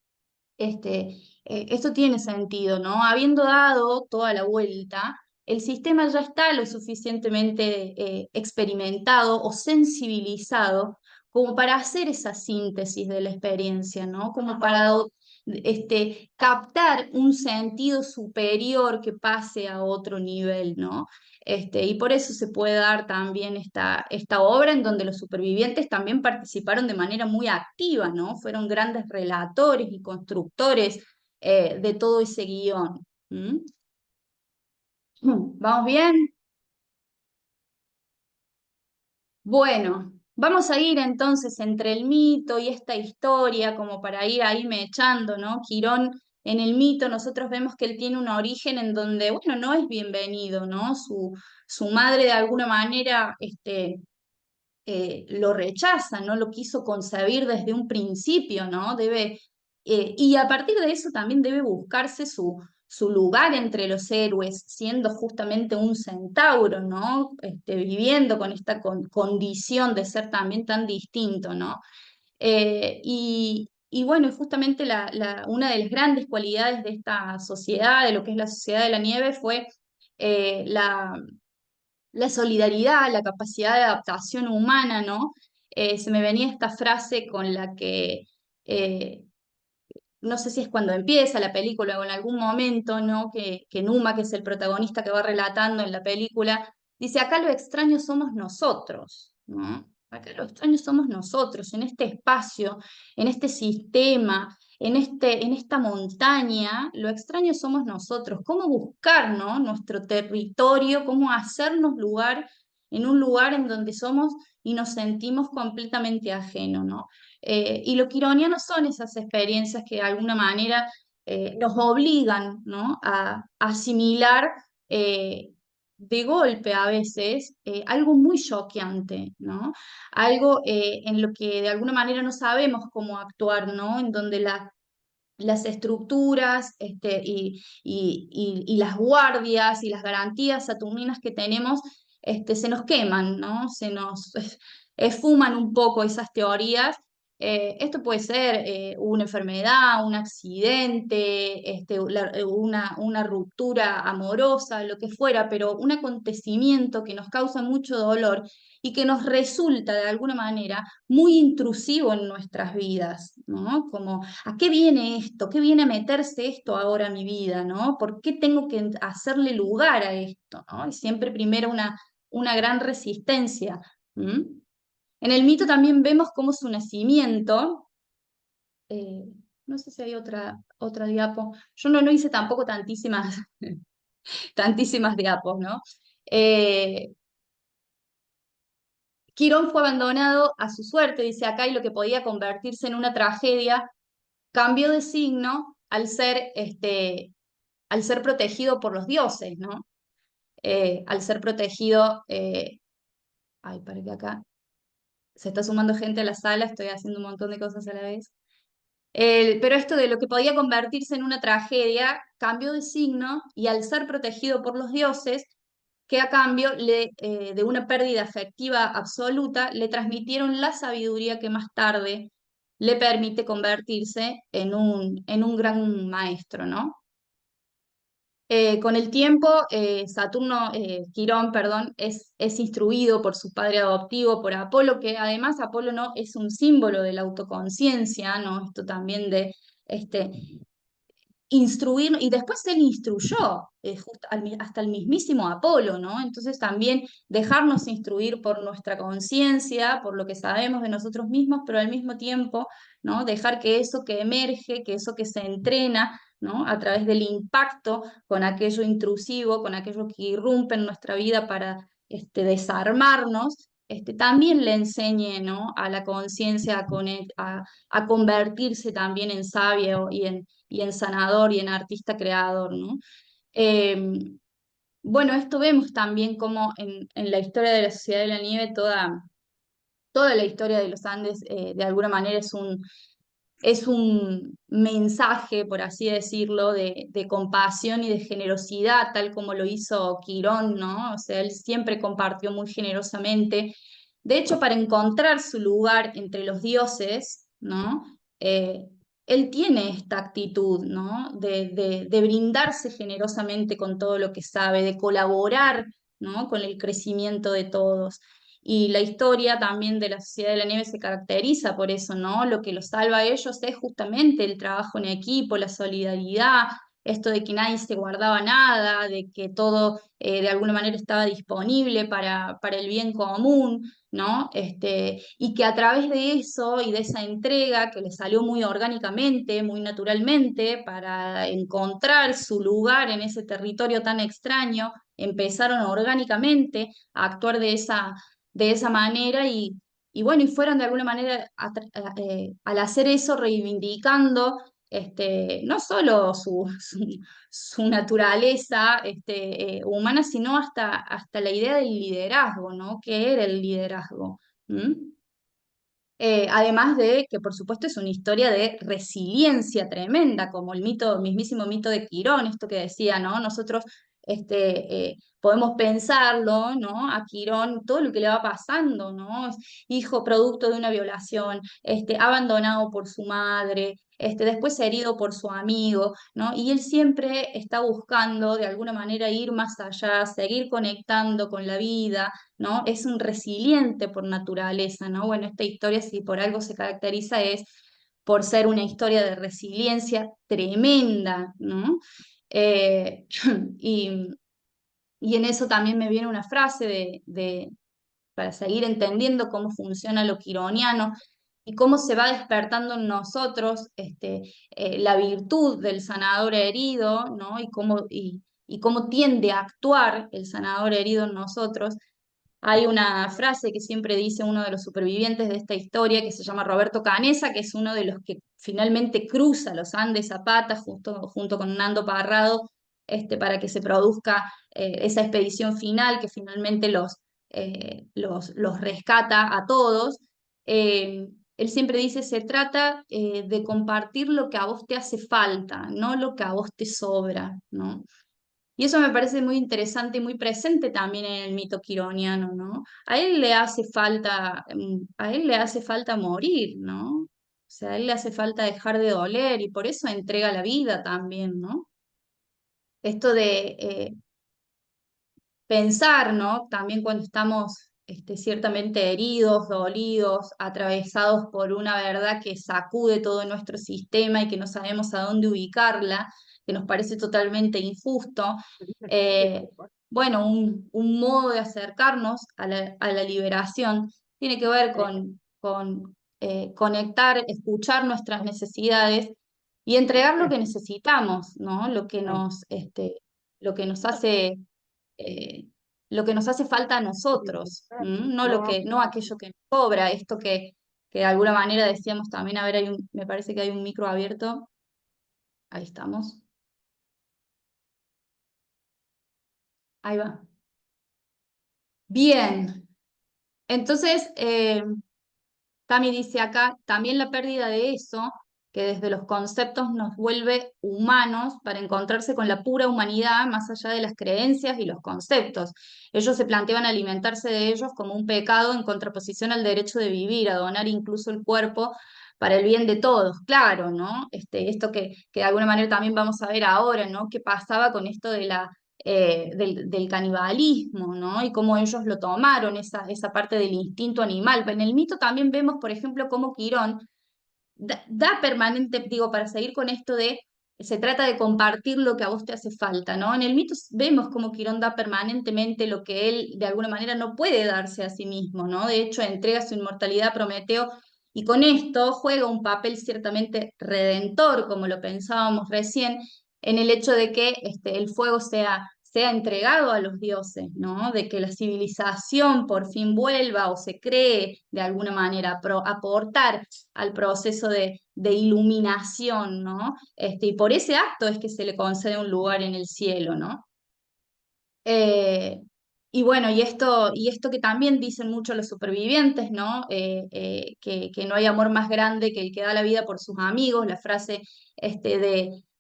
esto tiene sentido, ¿no? Habiendo dado toda la vuelta, el sistema ya está lo suficientemente experimentado o sensibilizado como para hacer esa síntesis de la experiencia, ¿no? Como para captar un sentido superior que pase a otro nivel, ¿no? Y por eso se puede dar también esta obra en donde los supervivientes también participaron de manera muy activa, ¿no? Fueron grandes relatores y constructores de todo ese guión. ¿Mm? ¿Vamos bien? Bueno, vamos a ir entonces entre el mito y esta historia, como para ir ahí mechando, ¿no? Quirón en el mito, nosotros vemos que él tiene un origen en donde, bueno, no es bienvenido, ¿no? Su madre de alguna manera lo rechaza, no lo quiso concebir desde un principio, ¿no? Y a partir de eso también debe buscarse su lugar entre los héroes, siendo justamente un centauro, ¿no? Viviendo con esta condición de ser también tan distinto, ¿no? Y bueno, justamente una de las grandes cualidades de esta sociedad, de lo que es la sociedad de la nieve, fue la solidaridad, la capacidad de adaptación humana, ¿no? Se me venía esta frase con la que eh, no sé si es cuando empieza la película o en algún momento, ¿no? Que Numa, que es el protagonista que va relatando en la película, dice, acá lo extraño somos nosotros, ¿no? Acá lo extraño somos nosotros, en este espacio, en este sistema, en esta montaña, lo extraño somos nosotros. ¿Cómo buscar, ¿no? Nuestro territorio, cómo hacernos lugar en un lugar en donde somos y nos sentimos completamente ajenos, ¿no? Y lo quironiano son esas experiencias que de alguna manera nos obligan, ¿no? A asimilar de golpe a veces algo muy choqueante, ¿no? Algo en lo que de alguna manera no sabemos cómo actuar, ¿no? En donde las estructuras y las guardias y las garantías saturninas que tenemos se nos queman, ¿no? Se nos esfuman un poco esas teorías. Esto puede ser una enfermedad, un accidente, una ruptura amorosa, lo que fuera, pero un acontecimiento que nos causa mucho dolor y que nos resulta de alguna manera muy intrusivo en nuestras vidas, ¿no? Como, ¿a qué viene esto? ¿Qué viene a meterse esto ahora a mi vida, ¿no? ¿Por qué tengo que hacerle lugar a esto, ¿no? Y siempre primero una gran resistencia. ¿M? En el mito también vemos cómo su nacimiento, eh, no sé si hay otra diapo, yo no hice tampoco tantísimas, tantísimas diapos, ¿no? Eh, Quirón fue abandonado a su suerte, dice acá, y lo que podía convertirse en una tragedia cambió de signo al ser protegido por los dioses, ¿no? Al ser protegido, ay, para que acá se está sumando gente a la sala, estoy haciendo un montón de cosas a la vez. Pero esto de lo que podía convertirse en una tragedia cambió de signo y al ser protegido por los dioses, que a cambio de una pérdida afectiva absoluta, le transmitieron la sabiduría que más tarde le permite convertirse en un gran maestro, ¿no? Con el tiempo, Quirón, perdón, es instruido por su padre adoptivo, por Apolo, que además Apolo no es un símbolo de la autoconciencia, ¿no? Esto también de este, instruir, y después él instruyó hasta el mismísimo Apolo, ¿no? Entonces también dejarnos instruir por nuestra conciencia, por lo que sabemos de nosotros mismos, pero al mismo tiempo, ¿no? Dejar que eso que emerge, que eso que se entrena, ¿no? A través del impacto con aquello intrusivo, con aquello que irrumpe en nuestra vida para desarmarnos, también le enseñe, ¿no? A la conciencia a convertirse también en sabio y en sanador y en artista creador, ¿no? Eh, bueno, esto vemos también como en la historia de la Sociedad de la Nieve, toda la historia de los Andes de alguna manera es un mensaje, por así decirlo, de compasión y de generosidad, tal como lo hizo Quirón, ¿no? O sea, él siempre compartió muy generosamente. De hecho, para encontrar su lugar entre los dioses, ¿no? Eh, Él tiene esta actitud, ¿no? De brindarse generosamente con todo lo que sabe, de colaborar, ¿no? Con el crecimiento de todos. Y la historia también de la Sociedad de la Nieve se caracteriza por eso, ¿no? Lo que los salva a ellos es justamente el trabajo en equipo, la solidaridad, esto de que nadie se guardaba nada, de que todo de alguna manera estaba disponible para el bien común, ¿no? Y que a través de eso y de esa entrega que les salió muy orgánicamente, muy naturalmente, para encontrar su lugar en ese territorio tan extraño, empezaron orgánicamente a actuar de esa manera y bueno, y fueron de alguna manera, al hacer eso, reivindicando no solo su naturaleza humana, sino hasta la idea del liderazgo, ¿no? ¿Qué era el liderazgo? ¿Mm? Además de que, por supuesto, es una historia de resiliencia tremenda, como el mismísimo mito de Quirón, esto que decía, ¿no? Nosotros podemos pensarlo, ¿no? A Quirón, todo lo que le va pasando, ¿no? Hijo producto de una violación, abandonado por su madre, después herido por su amigo, ¿no? Y él siempre está buscando, de alguna manera, ir más allá, seguir conectando con la vida, ¿no? Es un resiliente por naturaleza, ¿no? Bueno, esta historia, si por algo se caracteriza, es por ser una historia de resiliencia tremenda, ¿no? Eh, y, y en eso también me viene una frase para seguir entendiendo cómo funciona lo quironiano y cómo se va despertando en nosotros la virtud del sanador herido, ¿no? Y cómo tiende a actuar el sanador herido en nosotros. Hay una frase que siempre dice uno de los supervivientes de esta historia, que se llama Roberto Canesa, que es uno de los que finalmente cruza los Andes a pata junto con Nando Parrado, para que se produzca esa expedición final que finalmente los rescata a todos. Él siempre dice, se trata de compartir lo que a vos te hace falta, no lo que a vos te sobra, ¿no? Y eso me parece muy interesante y muy presente también en el mito quironiano, ¿no? A él le hace falta, a él le hace falta morir, ¿no? O sea, a él le hace falta dejar de doler y por eso entrega la vida también, ¿no? Esto de pensar, ¿no? También cuando estamos ciertamente heridos, dolidos, atravesados por una verdad que sacude todo nuestro sistema y que no sabemos a dónde ubicarla, que nos parece totalmente injusto. eh, bueno, un modo de acercarnos a la liberación tiene que ver con conectar, escuchar nuestras necesidades y entregar lo que necesitamos, ¿no? Lo que nos hace eh, lo que nos hace falta a nosotros, ¿m? No no aquello que nos cobra, esto que de alguna manera decíamos también, a ver, me parece que hay un micro abierto, ahí estamos, ahí va. Bien, entonces, Tami dice acá, también la pérdida de eso, que desde los conceptos nos vuelve humanos para encontrarse con la pura humanidad más allá de las creencias y los conceptos. Ellos se planteaban alimentarse de ellos como un pecado en contraposición al derecho de vivir, a donar incluso el cuerpo para el bien de todos. Claro, ¿no? Esto que de alguna manera también vamos a ver ahora, ¿no? ¿Qué pasaba con esto de del canibalismo, ¿no? Y cómo ellos lo tomaron, esa parte del instinto animal. En el mito también vemos, por ejemplo, cómo Quirón da permanente, digo, para seguir con esto de, se trata de compartir lo que a vos te hace falta, ¿no? En el mito vemos cómo Quirón da permanentemente lo que él de alguna manera no puede darse a sí mismo, ¿no? De hecho, entrega su inmortalidad a Prometeo y con esto juega un papel ciertamente redentor, como lo pensábamos recién, en el hecho de que el fuego sea entregado a los dioses, ¿no? De que la civilización por fin vuelva o se cree de alguna manera, aportar al proceso de iluminación, ¿no? Y por ese acto es que se le concede un lugar en el cielo, ¿no? Eh, y bueno, y esto que también dicen mucho los supervivientes, ¿no? Que no hay amor más grande que el que da la vida por sus amigos, la frase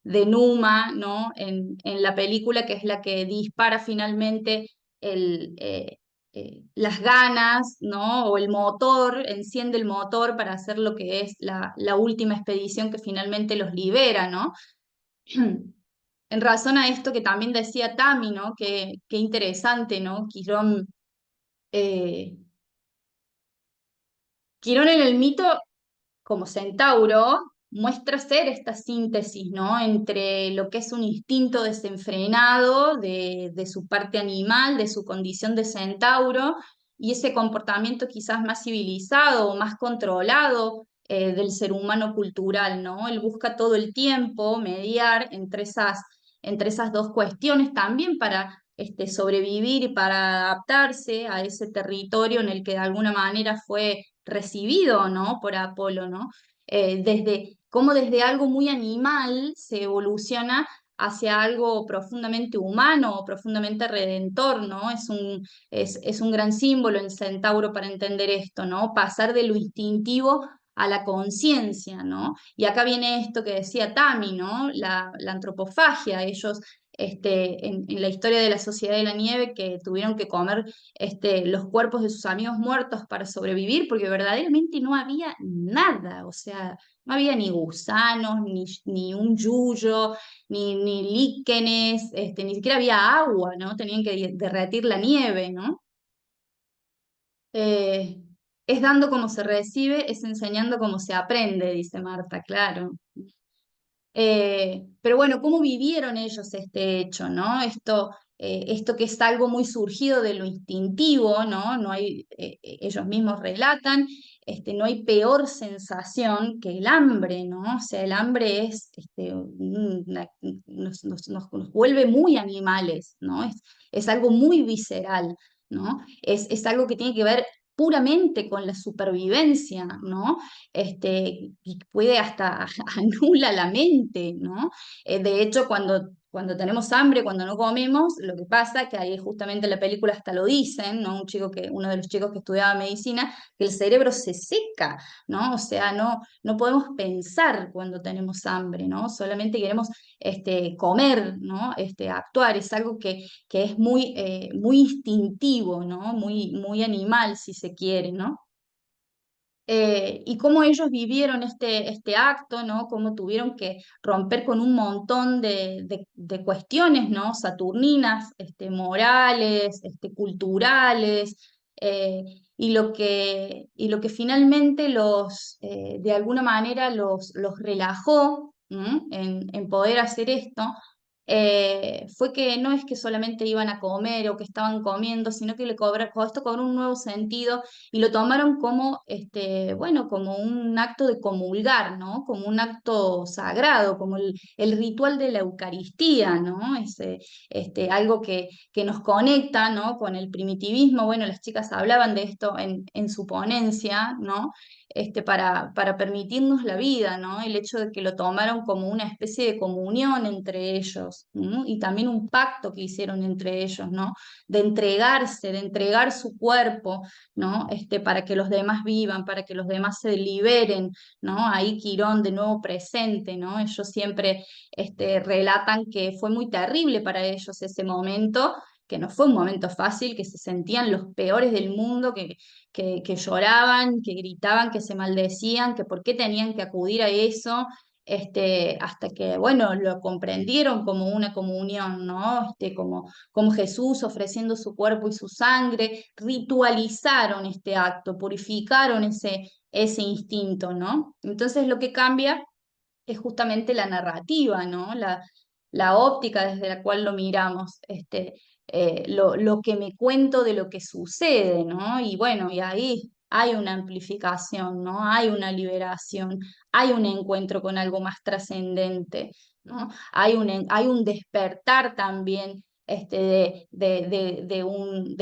de Numa, ¿no? En la película, que es la que dispara finalmente las ganas, ¿no? O el motor, enciende el motor para hacer lo que es la última expedición que finalmente los libera, ¿no? En razón a esto que también decía Tami, ¿no? Qué interesante, ¿no? Eh, Quirón en el mito, como centauro, muestra ser esta síntesis, ¿no? Entre lo que es un instinto desenfrenado de su parte animal, de su condición de centauro, y ese comportamiento quizás más civilizado o más controlado del ser humano cultural, ¿no? Él busca todo el tiempo mediar entre esas dos cuestiones también para sobrevivir y para adaptarse a ese territorio en el que de alguna manera fue recibido, ¿no? Por Apolo, ¿no? Desde cómo desde algo muy animal se evoluciona hacia algo profundamente humano o profundamente redentor, ¿no? Es un gran símbolo el centauro para entender esto, ¿no? Pasar de lo instintivo a la conciencia, ¿no? Y acá viene esto que decía Tami, ¿no? La antropofagia, ellos en la historia de la Sociedad de la Nieve que tuvieron que comer los cuerpos de sus amigos muertos para sobrevivir, porque verdaderamente no había nada, o sea, no había ni gusanos, ni un yuyo, ni líquenes, ni siquiera había agua, ¿no? Tenían que derretir la nieve, ¿no? Eh, Es dando como se recibe, es enseñando como se aprende, dice Marta, claro. Pero bueno, ¿cómo vivieron ellos este hecho, ¿no? Esto que es algo muy surgido de lo instintivo, ¿no? No hay, ellos mismos relatan, no hay peor sensación que el hambre, ¿no? O sea, el hambre es, nos vuelve muy animales, ¿no? Es algo muy visceral, ¿no? Es algo que tiene que ver puramente con la supervivencia, ¿no? Y puede hasta anula la mente, ¿no? De hecho, cuando tenemos hambre, cuando no comemos, lo que pasa, que ahí justamente en la película hasta lo dicen, ¿no? Uno de los chicos que estudiaba medicina, que el cerebro se seca, ¿no? O sea, no podemos pensar cuando tenemos hambre, ¿no? Solamente queremos comer, ¿no? Actuar, es algo que es muy instintivo, ¿no? Muy animal, si se quiere, ¿no? Y cómo ellos vivieron este acto, ¿no? Cómo tuvieron que romper con un montón de cuestiones, ¿no? Saturninas, morales, culturales, y lo que finalmente de alguna manera los relajó, ¿m? En poder hacer esto. Fue que no es que solamente iban a comer o que estaban comiendo, sino que esto cobró un nuevo sentido y lo tomaron como, bueno, como un acto de comulgar, ¿no? Como un acto sagrado, como el ritual de la Eucaristía, ¿no? Algo que nos conecta, ¿no? Con el primitivismo. Bueno, las chicas hablaban de esto en su ponencia, ¿no? Para permitirnos la vida, ¿no? El hecho de que lo tomaron como una especie de comunión entre ellos, ¿no? Y también un pacto que hicieron entre ellos, ¿no? De entregarse, de entregar su cuerpo, ¿no? Para que los demás vivan, para que los demás se liberen, ¿no? Ahí Quirón de nuevo presente, ¿no? Ellos siempre relatan que fue muy terrible para ellos ese momento, que no fue un momento fácil, que se sentían los peores del mundo, que lloraban, que gritaban, que se maldecían, que por qué tenían que acudir a eso, hasta que, bueno, lo comprendieron como una comunión, ¿no? Como Jesús ofreciendo su cuerpo y su sangre, ritualizaron este acto, purificaron ese instinto, ¿no? Entonces lo que cambia es justamente la narrativa, ¿no? La óptica desde la cual lo miramos, lo que me cuento de lo que sucede, ¿no? Y bueno, y ahí hay una amplificación, ¿no? Hay una liberación, hay un encuentro con algo más trascendente, ¿no? Hay un despertar también. De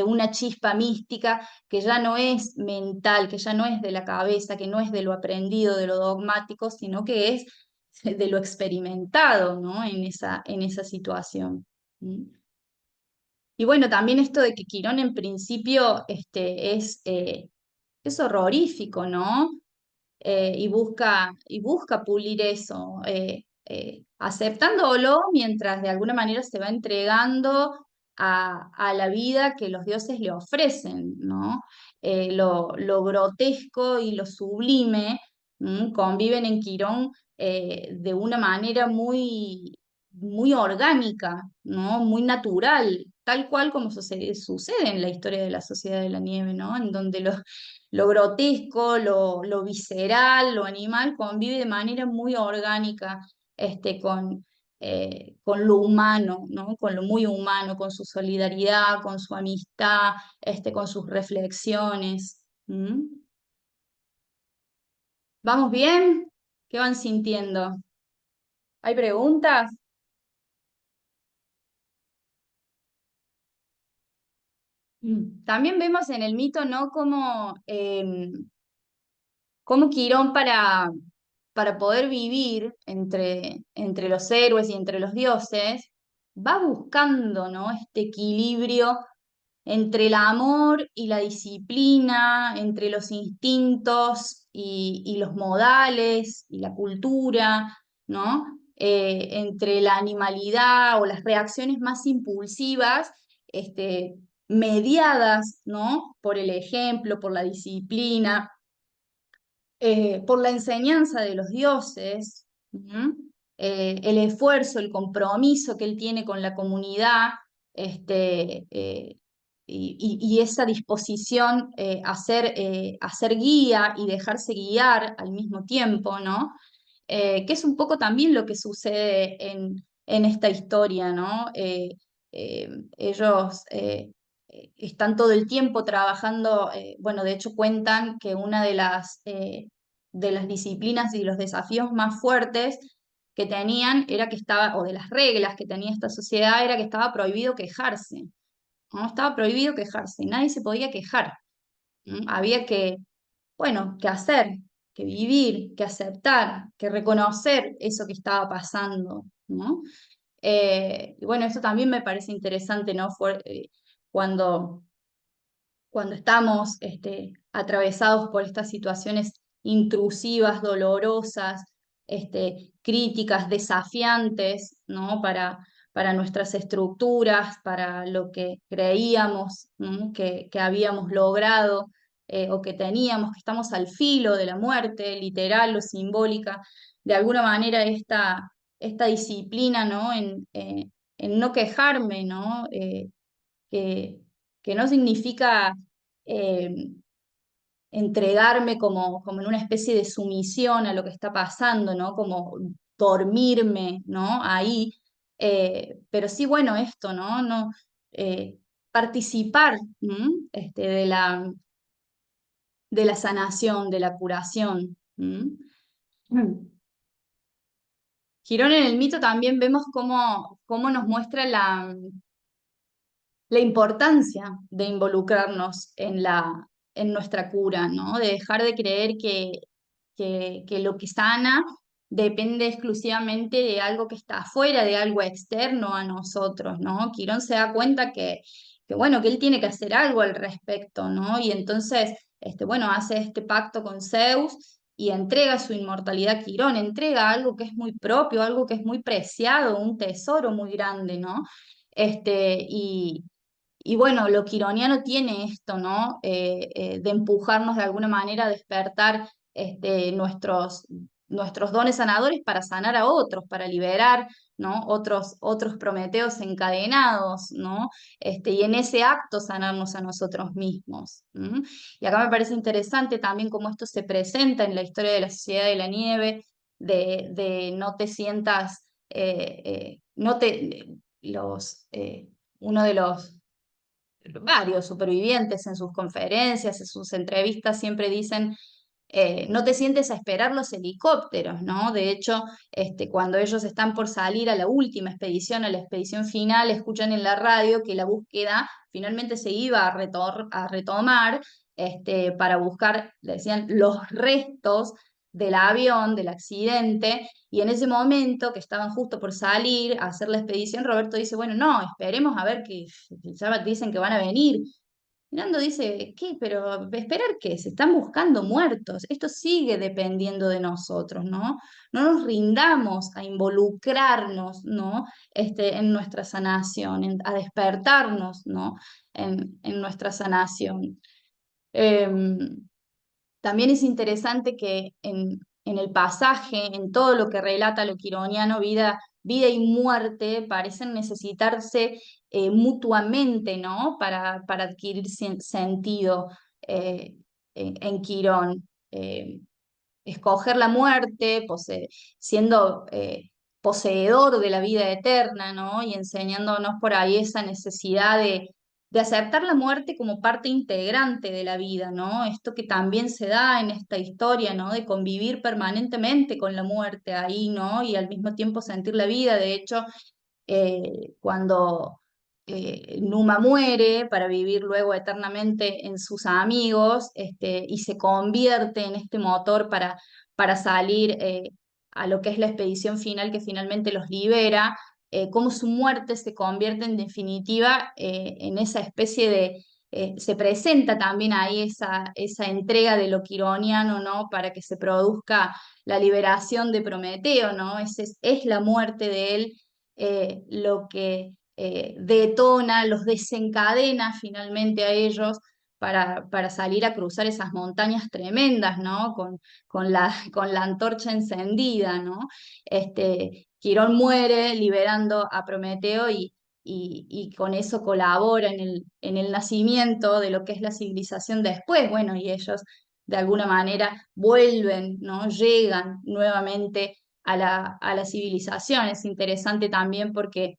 una chispa mística que ya no es mental, que ya no es de la cabeza, que no es de lo aprendido, de lo dogmático, sino que es de lo experimentado, ¿no? En esa situación. ¿Mm? Y bueno, también esto de que Quirón en principio es horrorífico, ¿no? Y busca pulir eso, aceptándolo mientras de alguna manera se va entregando a la vida que los dioses le ofrecen, ¿no? Lo grotesco y lo sublime, conviven en Quirón de una manera muy orgánica, ¿no? Muy natural, tal cual como sucede en la historia de la Sociedad de la Nieve, ¿no? En donde lo grotesco, lo visceral, lo animal, convive de manera muy orgánica con lo humano, ¿no? Con lo muy humano, con su solidaridad, con su amistad, con sus reflexiones. ¿Mm? ¿Vamos bien? ¿Qué van sintiendo? ¿Hay preguntas? También vemos en el mito, ¿no? Cómo Quirón para poder vivir entre los héroes y entre los dioses, va buscando, ¿no? Este equilibrio entre el amor y la disciplina, entre los instintos y los modales y la cultura, ¿no? Entre la animalidad o las reacciones más impulsivas, mediadas, ¿no? Por el ejemplo, por la disciplina, por la enseñanza de los dioses, ¿m? El esfuerzo, el compromiso que él tiene con la comunidad, este, eh, y esa disposición a ser guía y dejarse guiar al mismo tiempo, ¿no? Que es un poco también lo que sucede en esta historia, ¿no? Ellos están todo el tiempo trabajando, bueno, de hecho cuentan que una de las disciplinas y los desafíos más fuertes que tenían era que estaba, o de las reglas que tenía esta sociedad, era que estaba prohibido quejarse, ¿no? Estaba prohibido quejarse, nadie se podía quejar. Había que, bueno, que hacer, que vivir, que aceptar, que reconocer eso que estaba pasando, ¿no? Y bueno, eso también me parece interesante, ¿no? Cuando, cuando estamos atravesados por estas situaciones intrusivas, dolorosas, críticas, desafiantes, ¿no? Para nuestras estructuras, para lo que creíamos, ¿no? que habíamos logrado o que teníamos, que estamos al filo de la muerte, literal o simbólica. De alguna manera esta disciplina, ¿no? En no quejarme, ¿no? Que, que no significa eh, entregarme como en una especie de sumisión a lo que está pasando, ¿no? Como dormirme, ¿no? Ahí, pero sí, bueno, esto, ¿no? No participar, ¿m? De la sanación, de la curación. ¿M? Mm. Girón en el mito también vemos cómo nos muestra la importancia de involucrarnos en nuestra cura, ¿no? De dejar de creer que lo que sana depende exclusivamente de algo que está afuera, de algo externo a nosotros, ¿no? Quirón se da cuenta bueno, que él tiene que hacer algo al respecto, ¿no? Y entonces, bueno, hace este pacto con Zeus y entrega su inmortalidad a Quirón, entrega algo que es muy propio, algo que es muy preciado, un tesoro muy grande, ¿no? Y bueno, lo quironiano tiene esto, ¿no? De empujarnos de alguna manera a despertar nuestros dones sanadores para sanar a otros, para liberar, ¿no? Otros prometeos encadenados, ¿no? Y en ese acto sanarnos a nosotros mismos. ¿M? Y acá me parece interesante también cómo esto se presenta en la historia de la Sociedad de la Nieve, de no te sientas, no te, uno de los varios supervivientes en sus conferencias, en sus entrevistas, siempre dicen, no te sientes a esperar los helicópteros, ¿no? De hecho, cuando ellos están por salir a la última expedición, a la expedición final, escuchan en la radio que la búsqueda finalmente se iba a retomar para buscar, le decían, los restos del avión, del accidente, y en ese momento que estaban justo por salir a hacer la expedición, Roberto dice, bueno, no, esperemos a ver que ya dicen que van a venir. Mirando dice, ¿qué? Pero esperar qué, se están buscando muertos, esto sigue dependiendo de nosotros, ¿no? No nos rindamos a involucrarnos, ¿no? En nuestra sanación, a despertarnos, ¿no? En nuestra sanación. Em, También es interesante que en el pasaje, en todo lo que relata lo quironiano, vida y muerte parecen necesitarse mutuamente, ¿no? Para adquirir sentido eh, en Quirón. Escoger la muerte, siendo poseedor de la vida eterna, ¿no? Y enseñándonos por ahí esa necesidad de aceptar la muerte como parte integrante de la vida, ¿no? Esto que también se da en esta historia, ¿no? De convivir permanentemente con la muerte ahí, ¿no? Y al mismo tiempo sentir la vida. De hecho, cuando Numa muere para vivir luego eternamente en sus amigos, y se convierte en este motor para salir a lo que es la expedición final que finalmente los libera, cómo su muerte se convierte en definitiva en esa especie se presenta también ahí esa entrega de lo quironiano, ¿no? Para que se produzca la liberación de Prometeo, ¿no? Es la muerte de él lo que detona, los desencadena finalmente a ellos para salir a cruzar esas montañas tremendas, ¿no? Con la antorcha encendida, ¿no? Quirón muere liberando a Prometeo y con eso colabora en el nacimiento de lo que es la civilización después. Bueno, y ellos de alguna manera vuelven, ¿no? Llegan nuevamente a la civilización. Es interesante también porque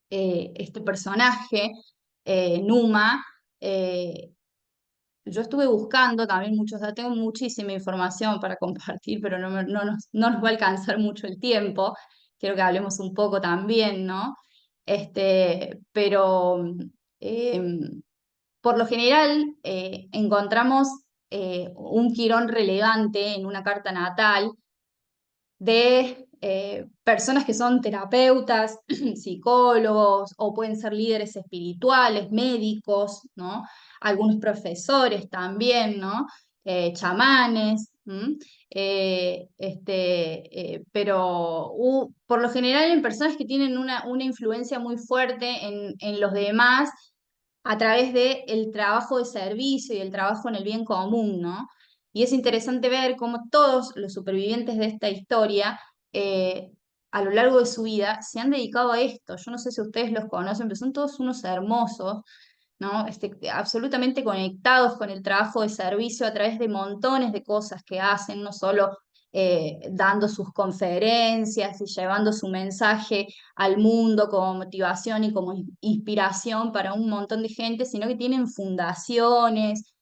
este personaje, Numa, eh, yo estuve buscando también muchos datos, tengo muchísima información para compartir, pero no nos va a alcanzar mucho el tiempo. Quiero que hablemos un poco también, ¿no? Pero por lo general encontramos un quirón relevante en una carta natal de personas que son terapeutas, psicólogos o pueden ser líderes espirituales, médicos, ¿no? Algunos profesores también, ¿no? Chamanes, ¿m? Pero por lo general en personas que tienen una influencia muy fuerte en los demás a través del trabajo de servicio y el trabajo en el bien común, ¿no? Y es interesante ver cómo todos los supervivientes de esta historia, eh, a lo largo de su vida, se han dedicado a esto. Yo no sé si ustedes los conocen, pero son todos unos hermosos, ¿no? Absolutamente conectados con el trabajo de servicio a través de montones de cosas que hacen, no solo dando sus conferencias y llevando su mensaje al mundo como motivación y como inspiración para un montón de gente, sino que tienen fundaciones,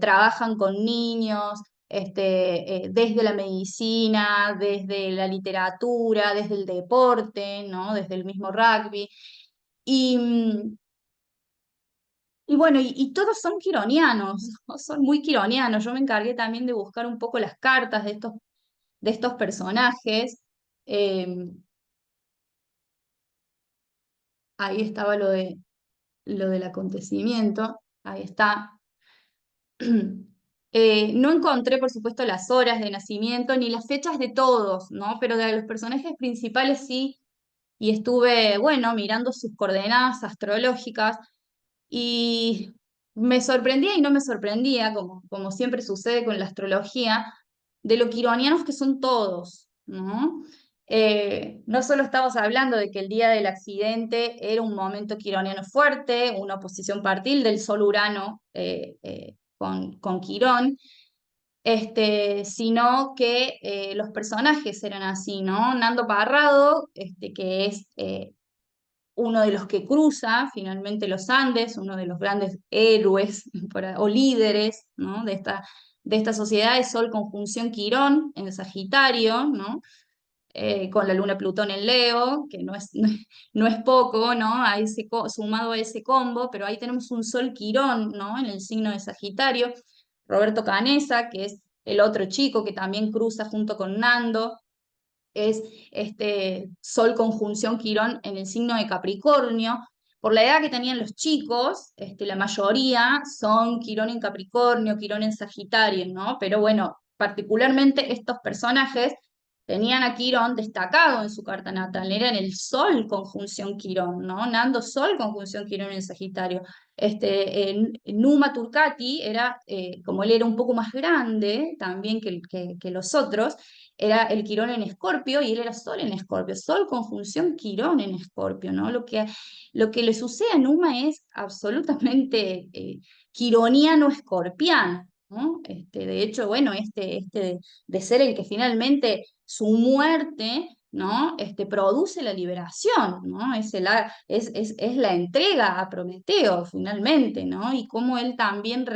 trabajan con niños, desde la medicina, desde la literatura, desde el deporte, ¿no? Desde el mismo rugby. Y, y bueno, y todos son quironianos, ¿no? Son muy quironianos. Yo me encargué también de buscar un poco las cartas de estos personajes. Eh, Ahí estaba lo del acontecimiento, ahí está. No encontré, por supuesto, las horas de nacimiento ni las fechas de todos, ¿no? Pero de los personajes principales sí, y estuve, bueno, mirando sus coordenadas astrológicas. Y me sorprendía y no me sorprendía, como siempre sucede con la astrología, de lo quironianos que son todos, ¿no? No solo estamos hablando de que el día del accidente era un momento quironiano fuerte, una oposición partil del Sol Urano con Quirón, sino que los personajes eran así, ¿no? Nando Parrado, que es uno de los que cruza finalmente los Andes, uno de los grandes héroes o líderes, ¿no? De esta sociedad, es Sol conjunción Quirón en Sagitario, ¿no? Con la luna Plutón en Leo, que no es poco, ¿no? Sumado a ese combo, pero ahí tenemos un Sol Quirón, ¿no? En el signo de Sagitario. Roberto Canesa, que es el otro chico que también cruza junto con Nando, es Sol conjunción Quirón en el signo de Capricornio. Por la edad que tenían los chicos, la mayoría son Quirón en Capricornio, Quirón en Sagitario, ¿no? Pero bueno, particularmente estos personajes tenían a Quirón destacado en su carta natal, eran el Sol conjunción Quirón, ¿no? Nando Sol conjunción Quirón en Sagitario. Numa Turcati era, como él era un poco más grande también que los otros, era el Quirón en Escorpio y él era Sol en Escorpio, Sol conjunción Quirón en Escorpio, ¿no? Lo que le sucede a Numa es absolutamente quironiano escorpiano, ¿no? De hecho, bueno, de ser el que finalmente su muerte, ¿no? Produce la liberación, ¿no? Es la entrega a Prometeo, finalmente, ¿no? Y cómo él también,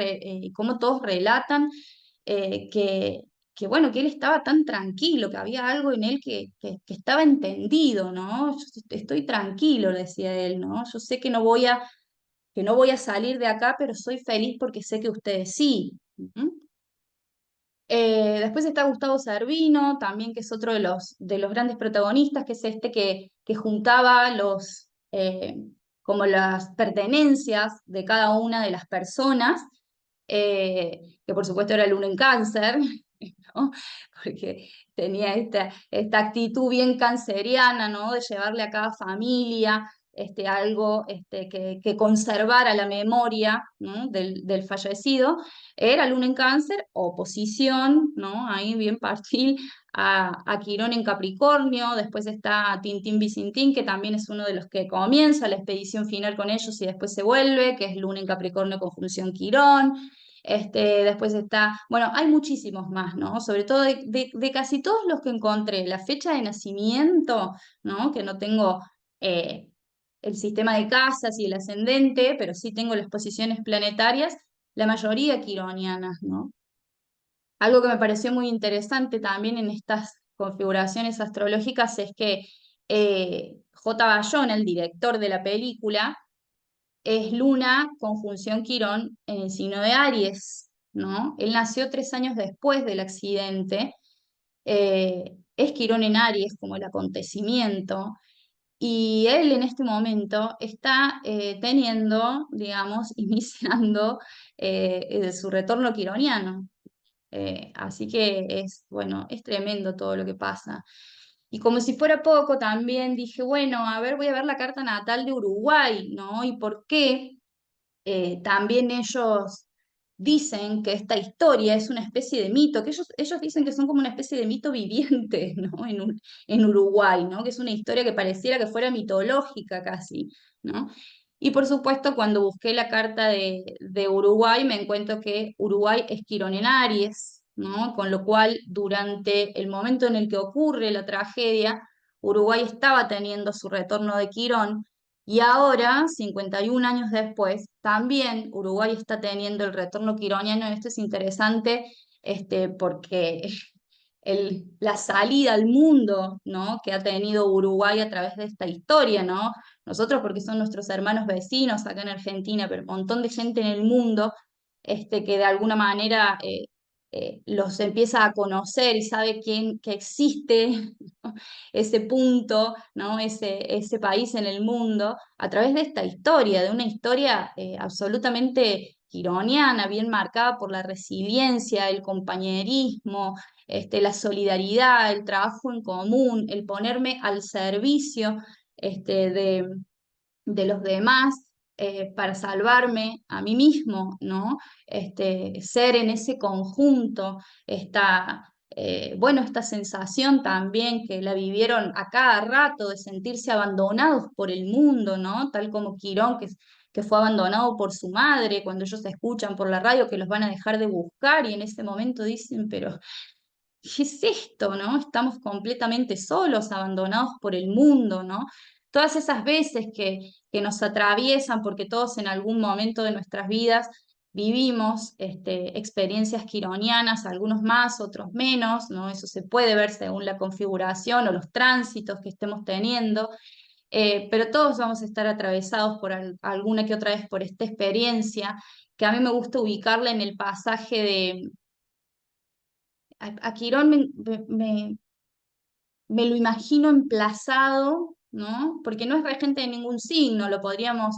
cómo todos relatan que bueno, que él estaba tan tranquilo, que había algo en él que estaba entendido, ¿no? Yo estoy tranquilo, decía él, ¿no? Yo sé que no voy a salir de acá, pero soy feliz porque sé que ustedes sí. Ujú. Después está Gustavo Cervino, también que es otro de los grandes protagonistas, que es que juntaba como las pertenencias de cada una de las personas, que por supuesto era el uno en cáncer, ¿no? Porque tenía esta actitud bien canceriana, ¿no? De llevarle a cada familia algo que conservara la memoria, ¿no? del fallecido, era Luna en Cáncer, oposición, ¿no? Ahí bien perfil a Quirón en Capricornio, después está Tintín Vicintín, que también es uno de los que comienza la expedición final con ellos y después se vuelve, que es Luna en Capricornio conjunción Quirón. Después está, bueno, hay muchísimos más, ¿no? Sobre todo de casi todos los que encontré, la fecha de nacimiento, ¿no? Que no tengo eh, el sistema de casas y el ascendente, pero sí tengo las posiciones planetarias, la mayoría quironianas, ¿no? Algo que me pareció muy interesante también en estas configuraciones astrológicas es que J. Bayona, el director de la película, es Luna conjunción Quirón en el signo de Aries, ¿no? Él nació 3 años después del accidente, es Quirón en Aries como el acontecimiento, y él en este momento está teniendo, digamos, iniciando su retorno quironiano. Así que es, bueno, es tremendo todo lo que pasa. Y como si fuera poco, también dije, bueno, a ver, voy a ver la carta natal de Uruguay, ¿no? ¿Y por qué? También ellos dicen que esta historia es una especie de mito, que ellos dicen que son como una especie de mito viviente, ¿no? En Uruguay, ¿no? Que es una historia que pareciera que fuera mitológica casi, ¿no? Y por supuesto, cuando busqué la carta de Uruguay, me encuentro que Uruguay es Quirón en Aries, ¿no? Con lo cual, durante el momento en el que ocurre la tragedia, Uruguay estaba teniendo su retorno de Quirón, y ahora, 51 años después, también Uruguay está teniendo el retorno quironiano. Esto es interesante porque la salida al mundo, ¿no? que ha tenido Uruguay a través de esta historia, ¿no? Nosotros porque son nuestros hermanos vecinos acá en Argentina, pero un montón de gente en el mundo que de alguna manera los empieza a conocer y sabe que existe, ¿no? ese punto, ¿no? ese país en el mundo, a través de esta historia, de una historia absolutamente quironiana, bien marcada por la resiliencia, el compañerismo, la solidaridad, el trabajo en común, el ponerme al servicio de los demás para salvarme a mí mismo, ¿no? Ser en ese conjunto, bueno, esta sensación también que la vivieron a cada rato de sentirse abandonados por el mundo, ¿no? Tal como Quirón, que fue abandonado por su madre, cuando ellos escuchan por la radio que los van a dejar de buscar y en ese momento dicen, pero ¿qué es esto, no? Estamos completamente solos, abandonados por el mundo, ¿no? Todas esas veces que nos atraviesan, porque todos en algún momento de nuestras vidas vivimos experiencias quironianas, algunos más, otros menos, ¿no? Eso se puede ver según la configuración o los tránsitos que estemos teniendo, pero todos vamos a estar atravesados por alguna que otra vez por esta experiencia, que a mí me gusta ubicarla en el pasaje a Quirón me lo imagino emplazado, ¿no? Porque no es regente de ningún signo, lo podríamos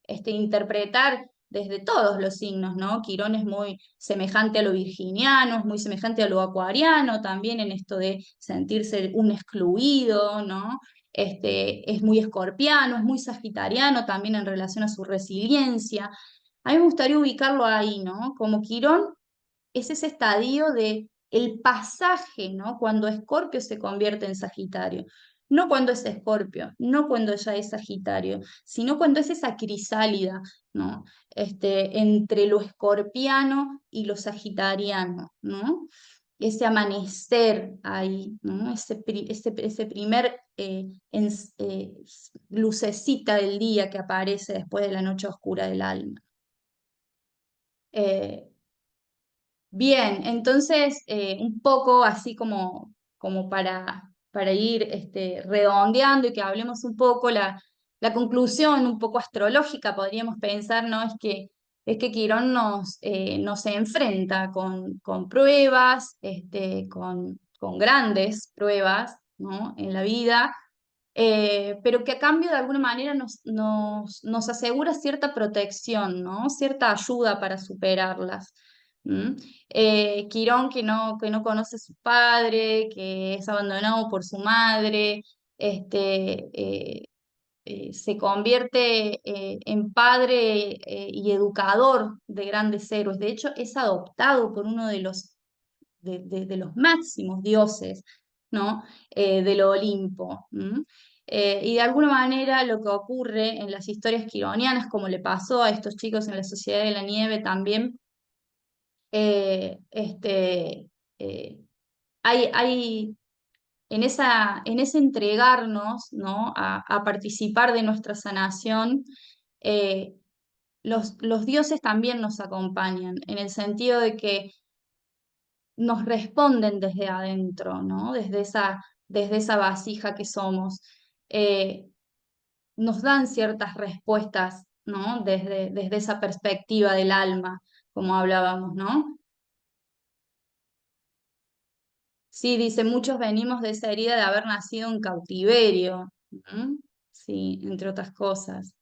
interpretar desde todos los signos, ¿no? Quirón es muy semejante a lo virginiano, es muy semejante a lo acuariano, también en esto de sentirse un excluido, ¿no? Es muy escorpiano, es muy sagitariano también en relación a su resiliencia. A mí me gustaría ubicarlo ahí, ¿no? Como Quirón es ese estadio de el pasaje, ¿no? Cuando Escorpio se convierte en Sagitario. No cuando es Escorpio, no cuando ya es Sagitario, sino cuando es esa crisálida, ¿no? Entre lo escorpiano y lo sagitariano, ¿no? Ese amanecer ahí, ¿no? Ese primer lucecita del día que aparece después de la noche oscura del alma. Eh, Bien, entonces un poco así como para ir redondeando y que hablemos un poco la conclusión un poco astrológica, podríamos pensar, ¿no? Es que Quirón nos enfrenta con pruebas, con grandes pruebas, ¿no? En la vida, pero que a cambio de alguna manera nos asegura cierta protección, ¿no? Cierta ayuda para superarlas. ¿Mm? Quirón que no conoce a su padre, que es abandonado por su madre, se convierte en padre y educador de grandes héroes. De hecho, es adoptado por uno de los máximos dioses, ¿no? Del Olimpo. ¿M? Y de alguna manera lo que ocurre en las historias quironianas, como le pasó a estos chicos en la Sociedad de la Nieve también, eh, este, eh, hay en ese entregarnos, ¿no? A participar de nuestra sanación, eh, los dioses también nos acompañan, en el sentido de que nos responden desde adentro, ¿no? Desde esa vasija que somos. Eh, Nos dan ciertas respuestas, ¿no? Desde esa perspectiva del alma, como hablábamos, ¿no? Sí, dice, muchos venimos de esa herida de haber nacido en cautiverio. ¿Mm? Sí, entre otras cosas.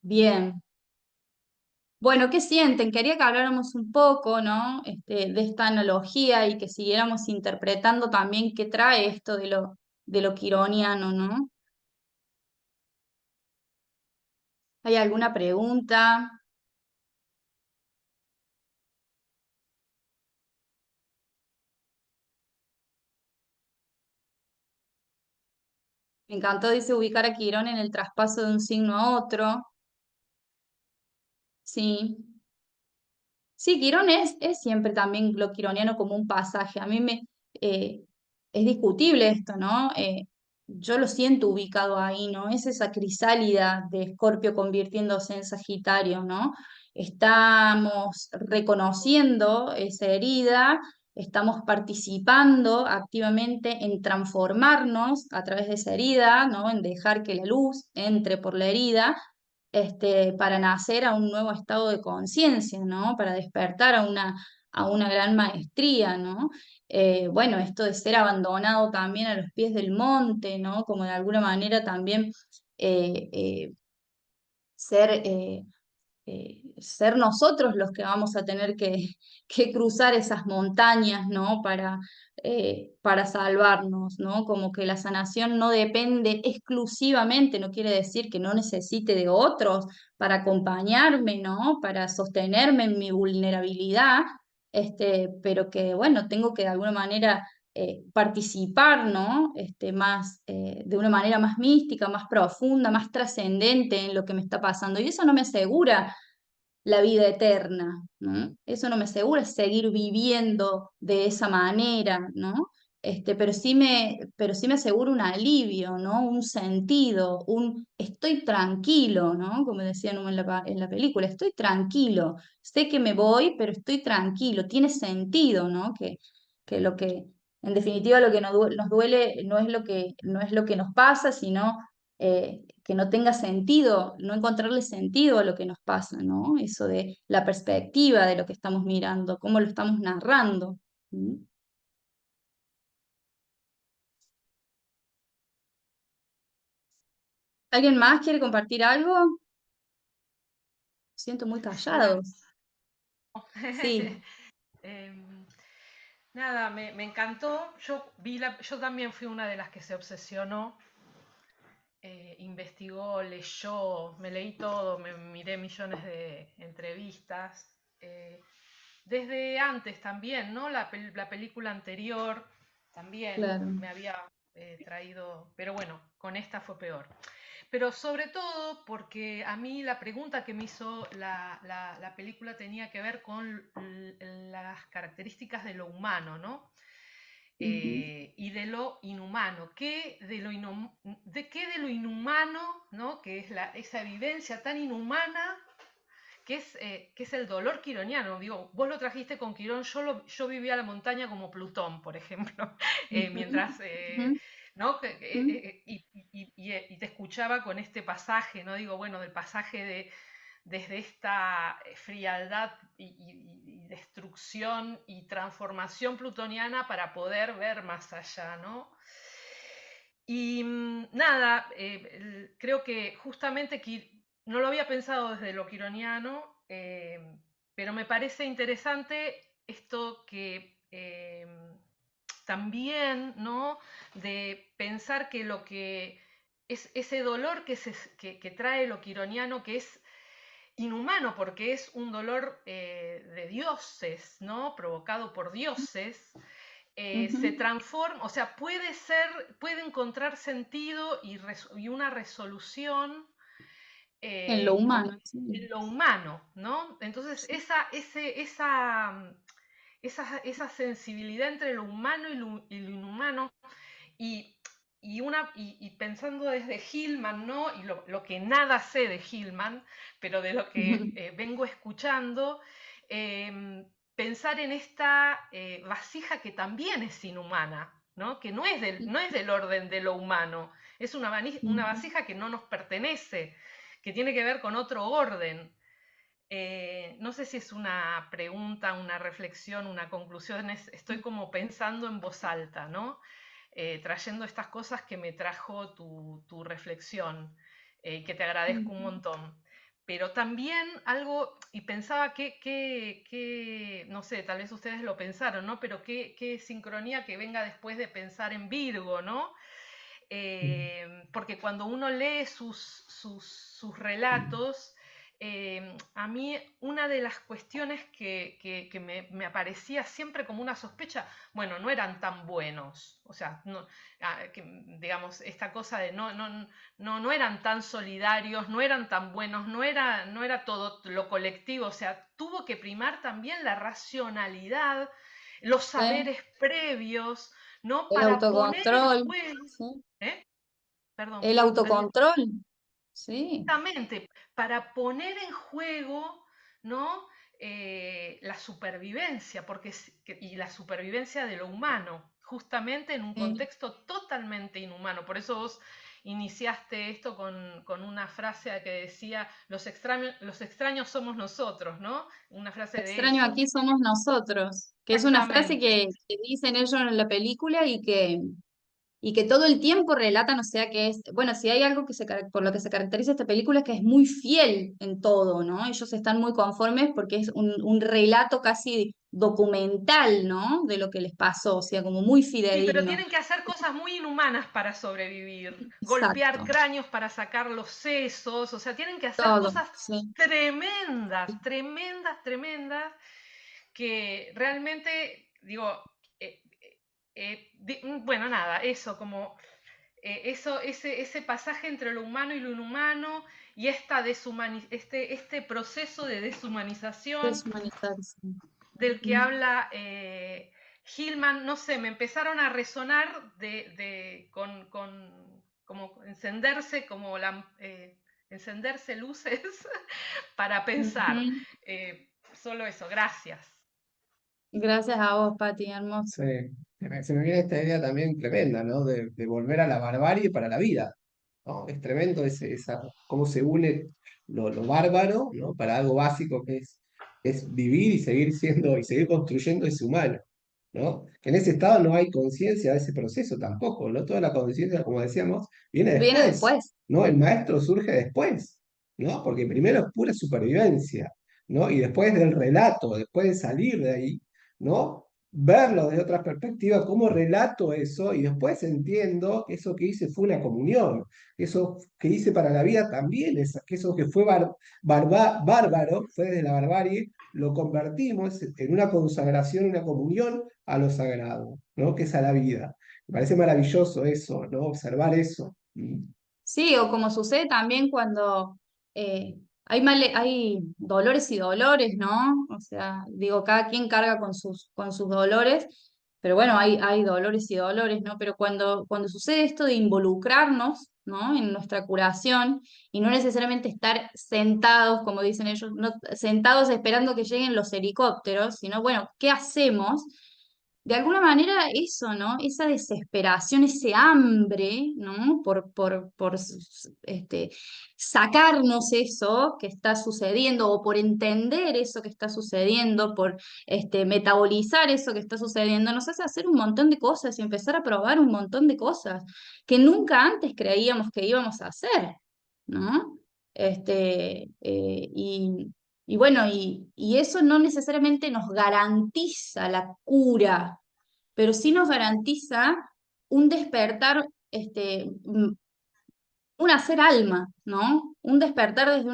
Bien. Bueno, ¿qué sienten? Quería que habláramos un poco, ¿no? De esta analogía y que siguiéramos interpretando también qué trae esto de lo quironiano, ¿no? ¿Hay alguna pregunta? Me encantó, dice, ubicar a Quirón en el traspaso de un signo a otro. Sí. Sí, Quirón es siempre también lo quironiano como un pasaje. A mí eh, es discutible esto, ¿no? Yo lo siento ubicado ahí, ¿no? Es esa crisálida de Escorpio convirtiéndose en Sagitario, ¿no? Estamos reconociendo esa herida, estamos participando activamente en transformarnos a través de esa herida, ¿no? En dejar que la luz entre por la herida para nacer a un nuevo estado de conciencia, ¿no? Para despertar a una gran maestría, ¿no? Bueno, esto de ser abandonado también a los pies del monte, ¿no? Como de alguna manera también eh, eh, ser ser nosotros los que vamos a tener que cruzar esas montañas, ¿no? Para salvarnos, ¿no? Como que la sanación no depende exclusivamente, no quiere decir que no necesite de otros para acompañarme, ¿no? Para sostenerme en mi vulnerabilidad, pero que, bueno, tengo que de alguna manera participar, ¿no? De una manera más mística, más profunda, más trascendente en lo que me está pasando. Y eso no me asegura la vida eterna, ¿no? Eso no me asegura seguir viviendo de esa manera, ¿no? Pero sí me asegura un alivio, ¿no? Un sentido, un estoy tranquilo, ¿no? Como decían en en la película, estoy tranquilo, sé que me voy, pero estoy tranquilo, tiene sentido, ¿no? Que lo que, en definitiva, lo que nos duele no es no es lo que nos pasa, sino que no tenga sentido, no encontrarle sentido a lo que nos pasa, ¿no? Eso de la perspectiva de lo que estamos mirando, cómo lo estamos narrando. ¿Mm? ¿Alguien más quiere compartir algo? Siento muy Bueno, callados. Sí, em, nada, me encantó. Yo también fui una de las que se obsesionó, investigó, leyó, me leí todo, me miré millones de entrevistas. Desde antes también, ¿no? La película anterior también claro. me había traído, pero bueno, con esta fue peor. Pero sobre todo porque a mí la pregunta que me hizo la película tenía que ver con las características de lo humano, ¿no? Ujú, Y de lo inhumano. ¿Qué de lo inhumano, ¿no? Que es esa vivencia tan inhumana que es el dolor quironiano. Digo, vos lo trajiste con Quirón, yo vivía la montaña como Plutón, por ejemplo, ujú, mientras, ujú, ¿no? ujú. Y te escuchaba con este pasaje, ¿no? Digo, bueno, del pasaje desde esta frialdad y destrucción y transformación plutoniana para poder ver más allá, ¿no? Y nada, creo que justamente no lo había pensado desde lo quironiano, pero me parece interesante esto que también, ¿no? De pensar que lo que es ese dolor que trae lo quironiano, que es inhumano porque es un dolor de dioses, ¿no? Provocado por dioses, se Ujú. transforma, o sea, puede encontrar sentido y una resolución En lo humano, sí. en lo humano, ¿no? Entonces, esa sensibilidad entre lo humano y lo inhumano, y, y pensando desde Hillman, ¿no? Y lo que nada sé de Hillman, pero de lo que vengo escuchando, pensar en esta vasija que también es inhumana, ¿no? Que no es del orden de lo humano, es una Ujú. vasija que no nos pertenece, que tiene que ver con otro orden. No sé si es una pregunta, una reflexión, una conclusión, estoy como pensando en voz alta, ¿no? Trayendo estas cosas que me trajo tu reflexión, que te agradezco un Ujú. montón. Pero también algo, y pensaba no sé, tal vez ustedes lo pensaron, ¿no? Pero qué sincronía que venga después de pensar en Virgo, ¿no? Porque cuando uno lee sus relatos, a mí una de las cuestiones que me aparecía siempre como una sospecha, bueno, no eran tan buenos, o sea, no, digamos, esta cosa de no eran tan solidarios, no eran tan buenos, no era todo lo colectivo, o sea, tuvo que primar también la racionalidad, los Sí. saberes previos, ¿no? El Para poner en autocontrol, juego, sí. ¿eh? Perdón, El autocontrol, sí. exactamente, para poner en juego, ¿no? La supervivencia, y la supervivencia de lo humano, justamente en un Sí. contexto totalmente inhumano. Por eso vos iniciaste esto con una frase que decía, los extraños somos nosotros, ¿no? Una frase de Extraño ellos. aquí somos nosotros, que es una frase Exactamente. que dicen ellos en la película y que todo el tiempo relatan, o sea que es, bueno, si hay algo por lo que se caracteriza esta película es que es muy fiel en todo, ¿no? Ellos están muy conformes porque es un relato casi documental, ¿no? De lo que les pasó, o sea, como muy Sí, pero fidedigno. tienen que hacer cosas muy inhumanas para sobrevivir, golpear Exacto, cráneos para sacar los sesos, o sea, tienen que hacer todo, cosas sí. tremendas, tremendas, tremendas, que realmente, digo, bueno, nada, eso, como ese pasaje entre lo humano y lo inhumano y este proceso de deshumanización Deshumanizarse. del que Ujú. habla Hillman, no sé, me empezaron a resonar como encenderse, encenderse luces para pensar. Ujú. Solo eso, gracias. Gracias a vos, Pati, hermoso. Sí, se me viene esta idea también tremenda, ¿no? De volver a la barbarie para la vida, ¿no? Es tremendo cómo se une lo bárbaro, ¿no? Para algo básico que es vivir y seguir siendo y seguir construyendo ese humano, ¿no? Que en ese estado no hay conciencia de ese proceso tampoco, ¿no? Toda la conciencia, como decíamos, viene Viene después, después. ¿no? El maestro surge después, ¿no? Porque primero es pura supervivencia, ¿no? Y después del relato, después de salir de ahí, ¿no? Verlo desde otra perspectiva, cómo relato eso y después entiendo que eso que hice fue una comunión, que eso que hice para la vida también es, que eso que fue bárbaro, fue desde la barbarie, lo convertimos en una consagración, una comunión a lo sagrado, ¿no? Que es a la vida. Me parece maravilloso eso, ¿no? Observar eso. Sí, o como sucede también cuando hay dolores y dolores, ¿no? O sea, digo, cada quien carga con sus dolores, pero bueno, hay dolores y dolores, ¿no? Pero cuando sucede esto de involucrarnos, ¿no? En nuestra curación y no necesariamente estar sentados, como dicen ellos, no sentados esperando que lleguen los helicópteros, sino, bueno, ¿qué hacemos? De alguna manera eso, ¿no? Esa desesperación, ese hambre, ¿no? Sacarnos eso que está sucediendo o por entender eso que está sucediendo, por metabolizar eso que está sucediendo, nos hace hacer un montón de cosas y empezar a probar un montón de cosas que nunca antes creíamos que íbamos a hacer, ¿no? Este, eh, y, y bueno, y eso no necesariamente nos garantiza la cura, pero sí nos garantiza un despertar, un hacer alma, ¿no? Un despertar desde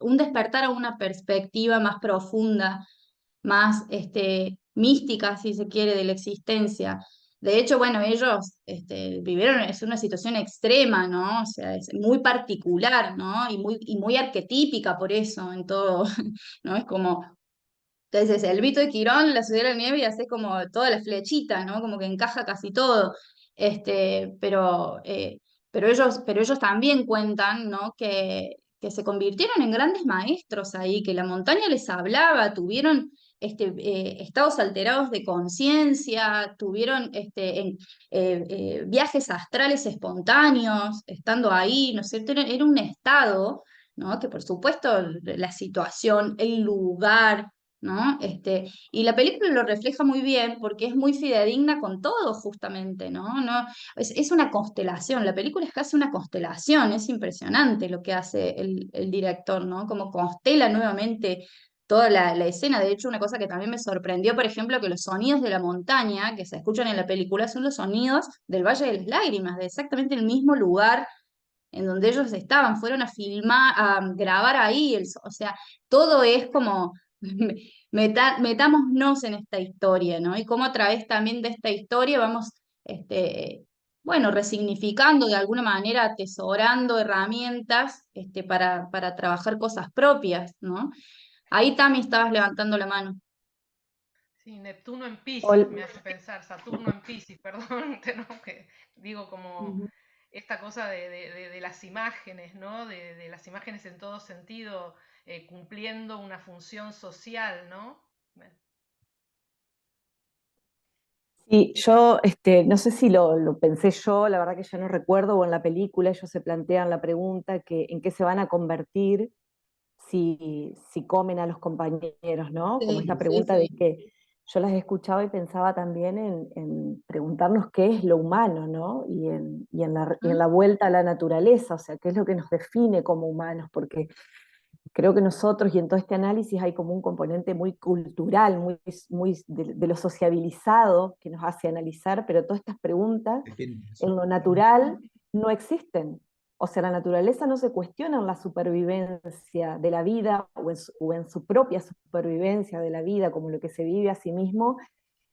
un despertar a una perspectiva más profunda, más mística, si se quiere, de la existencia. De hecho, bueno, ellos vivieron, es una situación extrema, ¿no? O sea, es muy particular, ¿no? Y muy arquetípica por eso, en todo, ¿no? Es como, entonces, el Vito de Quirón, la ciudad de la nieve, y hace como toda la flechita, ¿no? Como que encaja casi todo. Este, pero ellos también cuentan, ¿no? Que se convirtieron en grandes maestros ahí, que la montaña les hablaba, tuvieron estados alterados de conciencia, tuvieron viajes astrales espontáneos, estando ahí, ¿no es cierto? Era un estado, ¿no? Que por supuesto la situación, el lugar, ¿no? Y la película lo refleja muy bien porque es muy fidedigna con todo, justamente, ¿no? Es una constelación, la película es casi una constelación, es impresionante lo que hace el director, ¿no? Como constela nuevamente toda la escena. De hecho, una cosa que también me sorprendió, por ejemplo, que los sonidos de la montaña que se escuchan en la película son los sonidos del Valle de las Lágrimas, de exactamente el mismo lugar en donde ellos estaban, fueron a filmar, a grabar ahí, o sea, todo es como, metámonos en esta historia, ¿no? Y cómo a través también de esta historia vamos, bueno, resignificando de alguna manera, atesorando herramientas, para trabajar cosas propias, ¿no? Ahí Tami estabas levantando la mano. Sí, Neptuno en Piscis Ol- me hace pensar, Saturno en Piscis, perdón, que digo como Ujú. esta cosa de las imágenes, ¿no? De las imágenes en todo sentido, cumpliendo una función social, ¿no? Sí, yo no sé si lo pensé yo, la verdad que ya no recuerdo, o en la película ellos se plantean la pregunta que en qué se van a convertir si comen a los compañeros, ¿no? Como esta Sí, sí, pregunta de sí. que yo las escuchaba y pensaba también en preguntarnos qué es lo humano, ¿no? Y en la vuelta a la naturaleza, o sea, qué es lo que nos define como humanos, porque creo que nosotros y en todo este análisis hay como un componente muy cultural, muy de lo sociabilizado que nos hace analizar, pero todas estas preguntas en lo natural no existen. O sea, la naturaleza no se cuestiona en la supervivencia de la vida o en su propia supervivencia de la vida, como lo que se vive a sí mismo,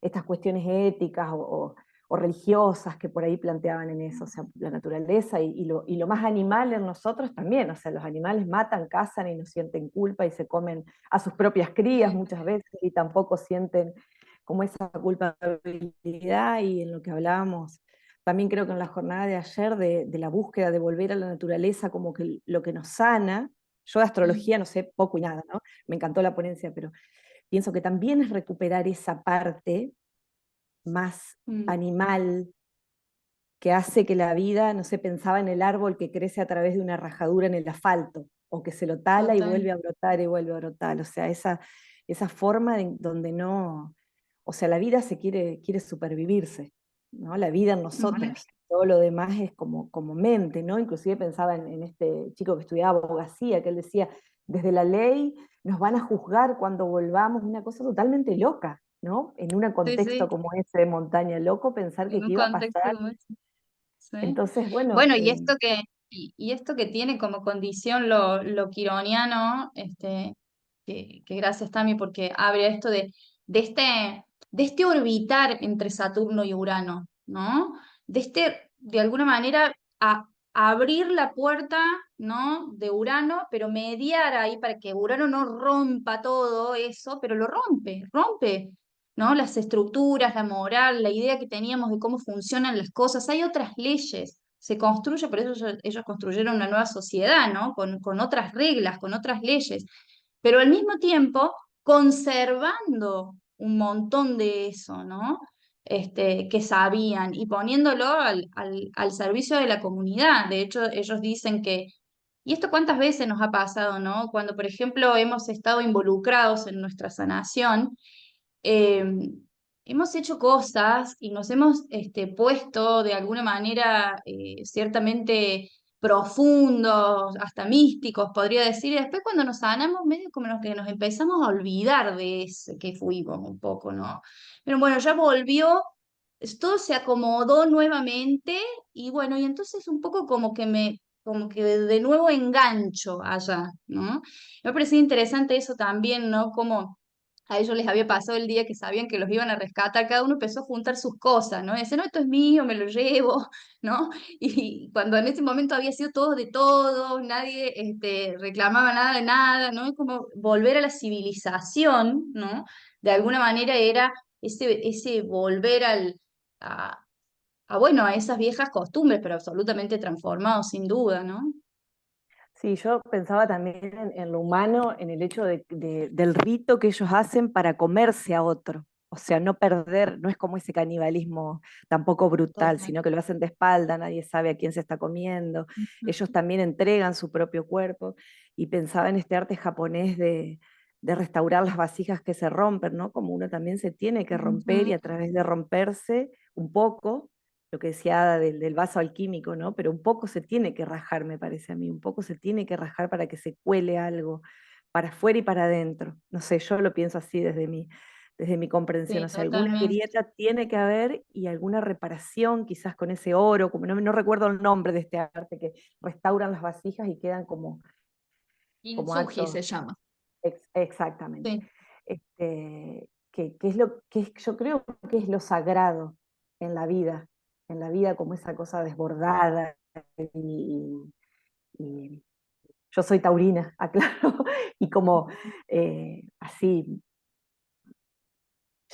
estas cuestiones éticas o religiosas que por ahí planteaban en eso, o sea, la naturaleza y lo más animal en nosotros también, o sea, los animales matan, cazan y no sienten culpa y se comen a sus propias crías Sí. muchas veces y tampoco sienten como esa culpabilidad y en lo que hablábamos. También creo que en la jornada de ayer de la búsqueda de volver a la naturaleza como que lo que nos sana, yo de astrología no sé poco y nada, ¿no? Me encantó la ponencia, pero pienso que también es recuperar esa parte más Mm, animal que hace que la vida, no sé, pensaba en el árbol que crece a través de una rajadura en el asfalto, o que se lo tala y total. vuelve a brotar y vuelve a brotar, o sea, esa forma donde no, o sea, la vida quiere supervivirse, ¿no? La vida en Ujú. nosotros, todo lo demás es como mente, ¿no? Inclusive pensaba en este chico que estudiaba abogacía, que él decía, desde la ley nos van a juzgar cuando volvamos, una cosa totalmente loca, ¿no? En un Sí, contexto sí, como ese de montaña, loco pensar que en qué un iba a contexto pasar. como ese. Sí. Entonces, bueno, Bueno, y esto que tiene como condición lo quironiano, que gracias Tami, porque abre esto de de este orbitar entre Saturno y Urano, ¿no? De alguna manera, abrir la puerta, ¿no? De Urano, pero mediar ahí para que Urano no rompa todo eso, pero lo rompe, ¿no? Las estructuras, la moral, la idea que teníamos de cómo funcionan las cosas. Hay otras leyes, se construye, por eso ellos construyeron una nueva sociedad, ¿no? Con otras reglas, con otras leyes, pero al mismo tiempo conservando un montón de eso, ¿no? Que sabían y poniéndolo al servicio de la comunidad. De hecho, ellos dicen que, y esto cuántas veces nos ha pasado, ¿no? Cuando, por ejemplo, hemos estado involucrados en nuestra sanación, eh, hemos hecho cosas y nos hemos puesto de alguna manera ciertamente profundos, hasta místicos, podría decir, y después cuando nos sanamos, medio como que nos empezamos a olvidar de ese que fuimos un poco, ¿no? Pero bueno, ya volvió, todo se acomodó nuevamente y bueno, y entonces un poco como que de nuevo engancho allá, ¿no? Me parecía interesante eso también, ¿no? Como a ellos les había pasado el día que sabían que los iban a rescatar, cada uno empezó a juntar sus cosas, ¿no? Y dice, no, esto es mío, me lo llevo, ¿no? Y cuando en ese momento había sido todo de todos, nadie reclamaba nada de nada, ¿no? Es como volver a la civilización, ¿no? De alguna manera era ese volver a, bueno, a esas viejas costumbres, pero absolutamente transformados sin duda, ¿no? Sí, yo pensaba también en lo humano, en el hecho del rito que ellos hacen para comerse a otro. O sea, no perder, no es como ese canibalismo tampoco brutal, Total. sino que lo hacen de espalda, nadie sabe a quién se está comiendo. Ellos Ujú. también entregan su propio cuerpo. Y pensaba en este arte japonés de restaurar las vasijas que se rompen, ¿no? Como uno también se tiene que romper y a Ujú. través de romperse un poco lo que decía Ada del vaso alquímico, ¿no? Pero un poco se tiene que rajar, me parece a mí, un poco se tiene que rajar para que se cuele algo, para afuera y para adentro. No sé, yo lo pienso así desde mi comprensión. Sí, O sea, alguna totalmente. grieta tiene que haber y alguna reparación, quizás con ese oro, como no recuerdo el nombre de este arte, que restauran las vasijas y quedan como Kintsugi se actos. llama. Exactamente. Sí. Que es yo creo que es lo sagrado en la vida como esa cosa desbordada y, y yo soy taurina, aclaro, y como así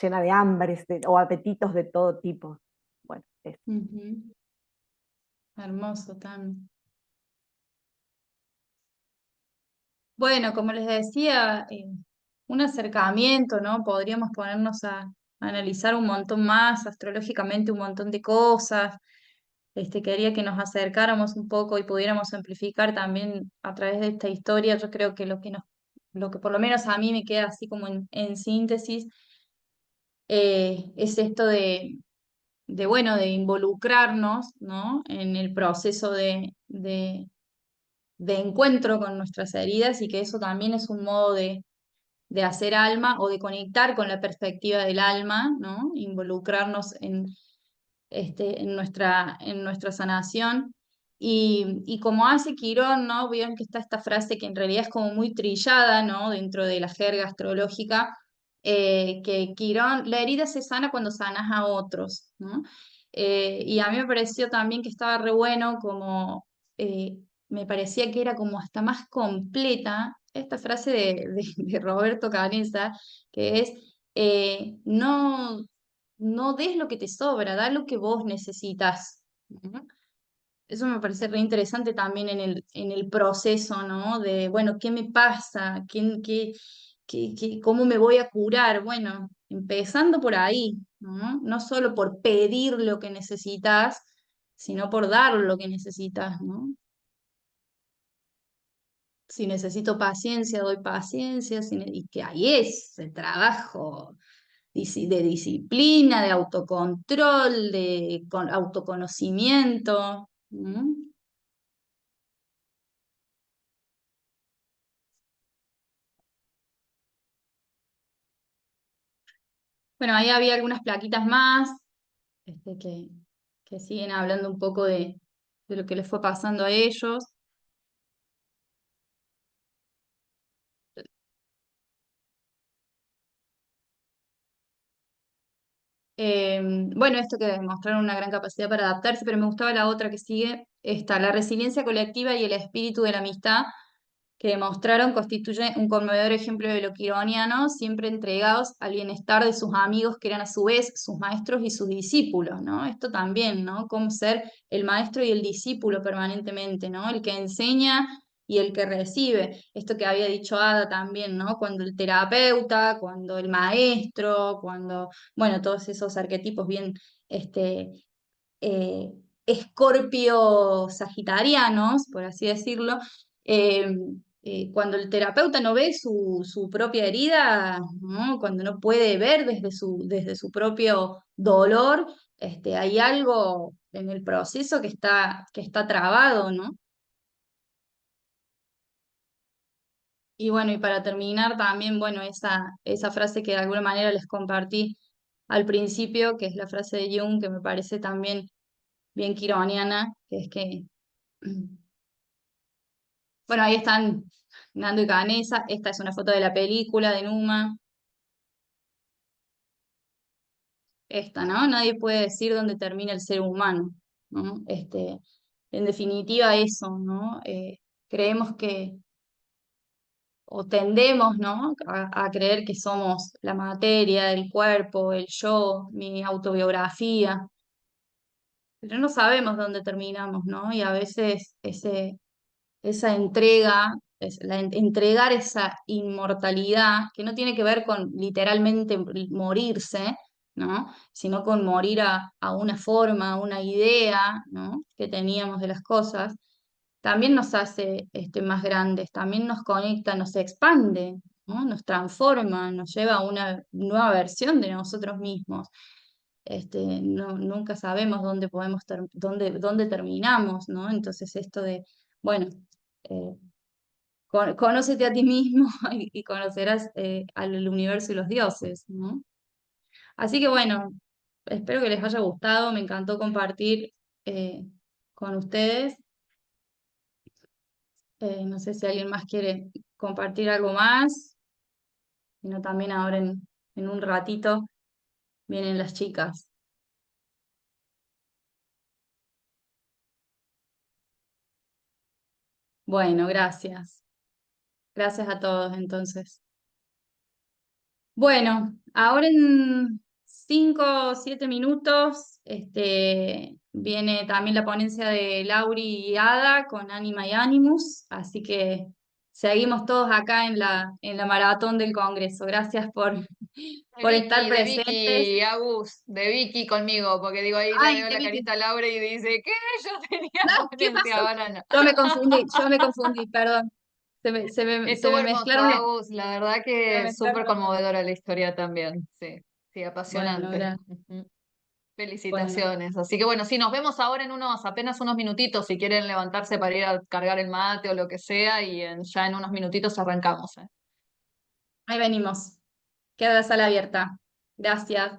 llena de hambres o apetitos de todo tipo. Bueno, Ujú. Hermoso también. Bueno, como les decía, un acercamiento, ¿no? Podríamos ponernos a analizar un montón más, astrológicamente un montón de cosas. Quería que nos acercáramos un poco y pudiéramos amplificar también a través de esta historia. Yo creo que lo que por lo menos a mí me queda así como en síntesis, es esto bueno, de involucrarnos, ¿no? En el proceso de encuentro con nuestras heridas y que eso también es un modo de hacer alma o de conectar con la perspectiva del alma, ¿no? Involucrarnos en nuestra sanación. Y como hace Quirón, ¿no? Vieron que está esta frase que en realidad es como muy trillada, ¿no? Dentro de la jerga astrológica, que Quirón, la herida se sana cuando sanas a otros, ¿no? Y a mí me pareció también que estaba re bueno, como me parecía que era como hasta más completa esta frase de Roberto Canessa, que es, no des lo que te sobra, da lo que vos necesitas. ¿No? Eso me parece re interesante también en el proceso, ¿no? De, bueno, ¿qué me pasa? ¿Cómo me voy a curar? Bueno, empezando por ahí, ¿no? No solo por pedir lo que necesitas, sino por dar lo que necesitas, ¿no? Si necesito paciencia, doy paciencia, y que ahí es el trabajo de disciplina, de autocontrol, autoconocimiento. ¿Mm? Bueno, ahí había algunas plaquitas más este, que, que siguen hablando un poco de lo que les fue pasando a ellos. Bueno, esto que demostraron una gran capacidad para adaptarse, pero me gustaba la otra que sigue, está la resiliencia colectiva y el espíritu de la amistad que demostraron constituye un conmovedor ejemplo de lo quironiano, siempre entregados al bienestar de sus amigos, que eran a su vez sus maestros y sus discípulos, ¿no? Esto también, ¿no? Cómo ser el maestro y el discípulo permanentemente, ¿no? El que enseña y el que recibe. Esto que había dicho Ada también, ¿no? Cuando el terapeuta, cuando el maestro, bueno, todos esos arquetipos bien, eh, escorpio sagitarianos, por así decirlo, eh, cuando el terapeuta no ve su propia herida, ¿no? Cuando no puede ver desde su propio dolor, hay algo en el proceso que está trabado, ¿no? Y bueno, y para terminar también, bueno, esa frase que de alguna manera les compartí al principio, que es la frase de Jung, que me parece también bien quironiana, que es que, bueno, ahí están Nando y Canesa, esta es una foto de la película de Numa, esta, ¿no? Nadie puede decir dónde termina el ser humano, ¿no? En definitiva eso, ¿no? Creemos que, o tendemos, ¿no? A creer que somos la materia, el cuerpo, el yo, mi autobiografía, pero no sabemos dónde terminamos, ¿no? Y a veces esa entrega, entregar esa inmortalidad, que no tiene que ver con literalmente morirse, ¿no? Sino con morir a una forma, a una idea, ¿no? Que teníamos de las cosas, también nos hace más grandes, también nos conecta, nos expande, ¿no? Nos transforma, nos lleva a una nueva versión de nosotros mismos. Nunca sabemos dónde podemos dónde terminamos, ¿no? Entonces esto de, bueno, eh, conócete a ti mismo y conocerás al universo y los dioses, ¿no? Así que bueno, espero que les haya gustado, me encantó compartir con ustedes. No sé si alguien más quiere compartir algo más, sino también ahora en un ratito vienen las chicas. Bueno, gracias. Gracias a todos entonces. Bueno, ahora en 5 o 7 minutos viene también la ponencia de Lauri y Ada con Anima y Animus, así que seguimos todos acá en la maratón del Congreso. Gracias por estar De presentes. Vicky, Agus, de Vicky conmigo, porque digo, ahí le Ay, veo de la Vicky. carita a Laura y dice, ¿qué? Yo tenía No, ¿qué ponencia, pasó? ahora no. Yo me confundí, perdón. Se Estuvo me hermoso, mezclaron. Agus, la verdad Se me que mezclaron súper los roles. conmovedora la historia también, sí, sí, Bueno, apasionante. gracias. Ujú. Bueno, Felicitaciones. Así que bueno, sí, nos vemos ahora en apenas unos minutitos, si quieren levantarse para ir a cargar el mate o lo que sea, y ya en unos minutitos arrancamos. ahí venimos. Queda la sala abierta. Gracias.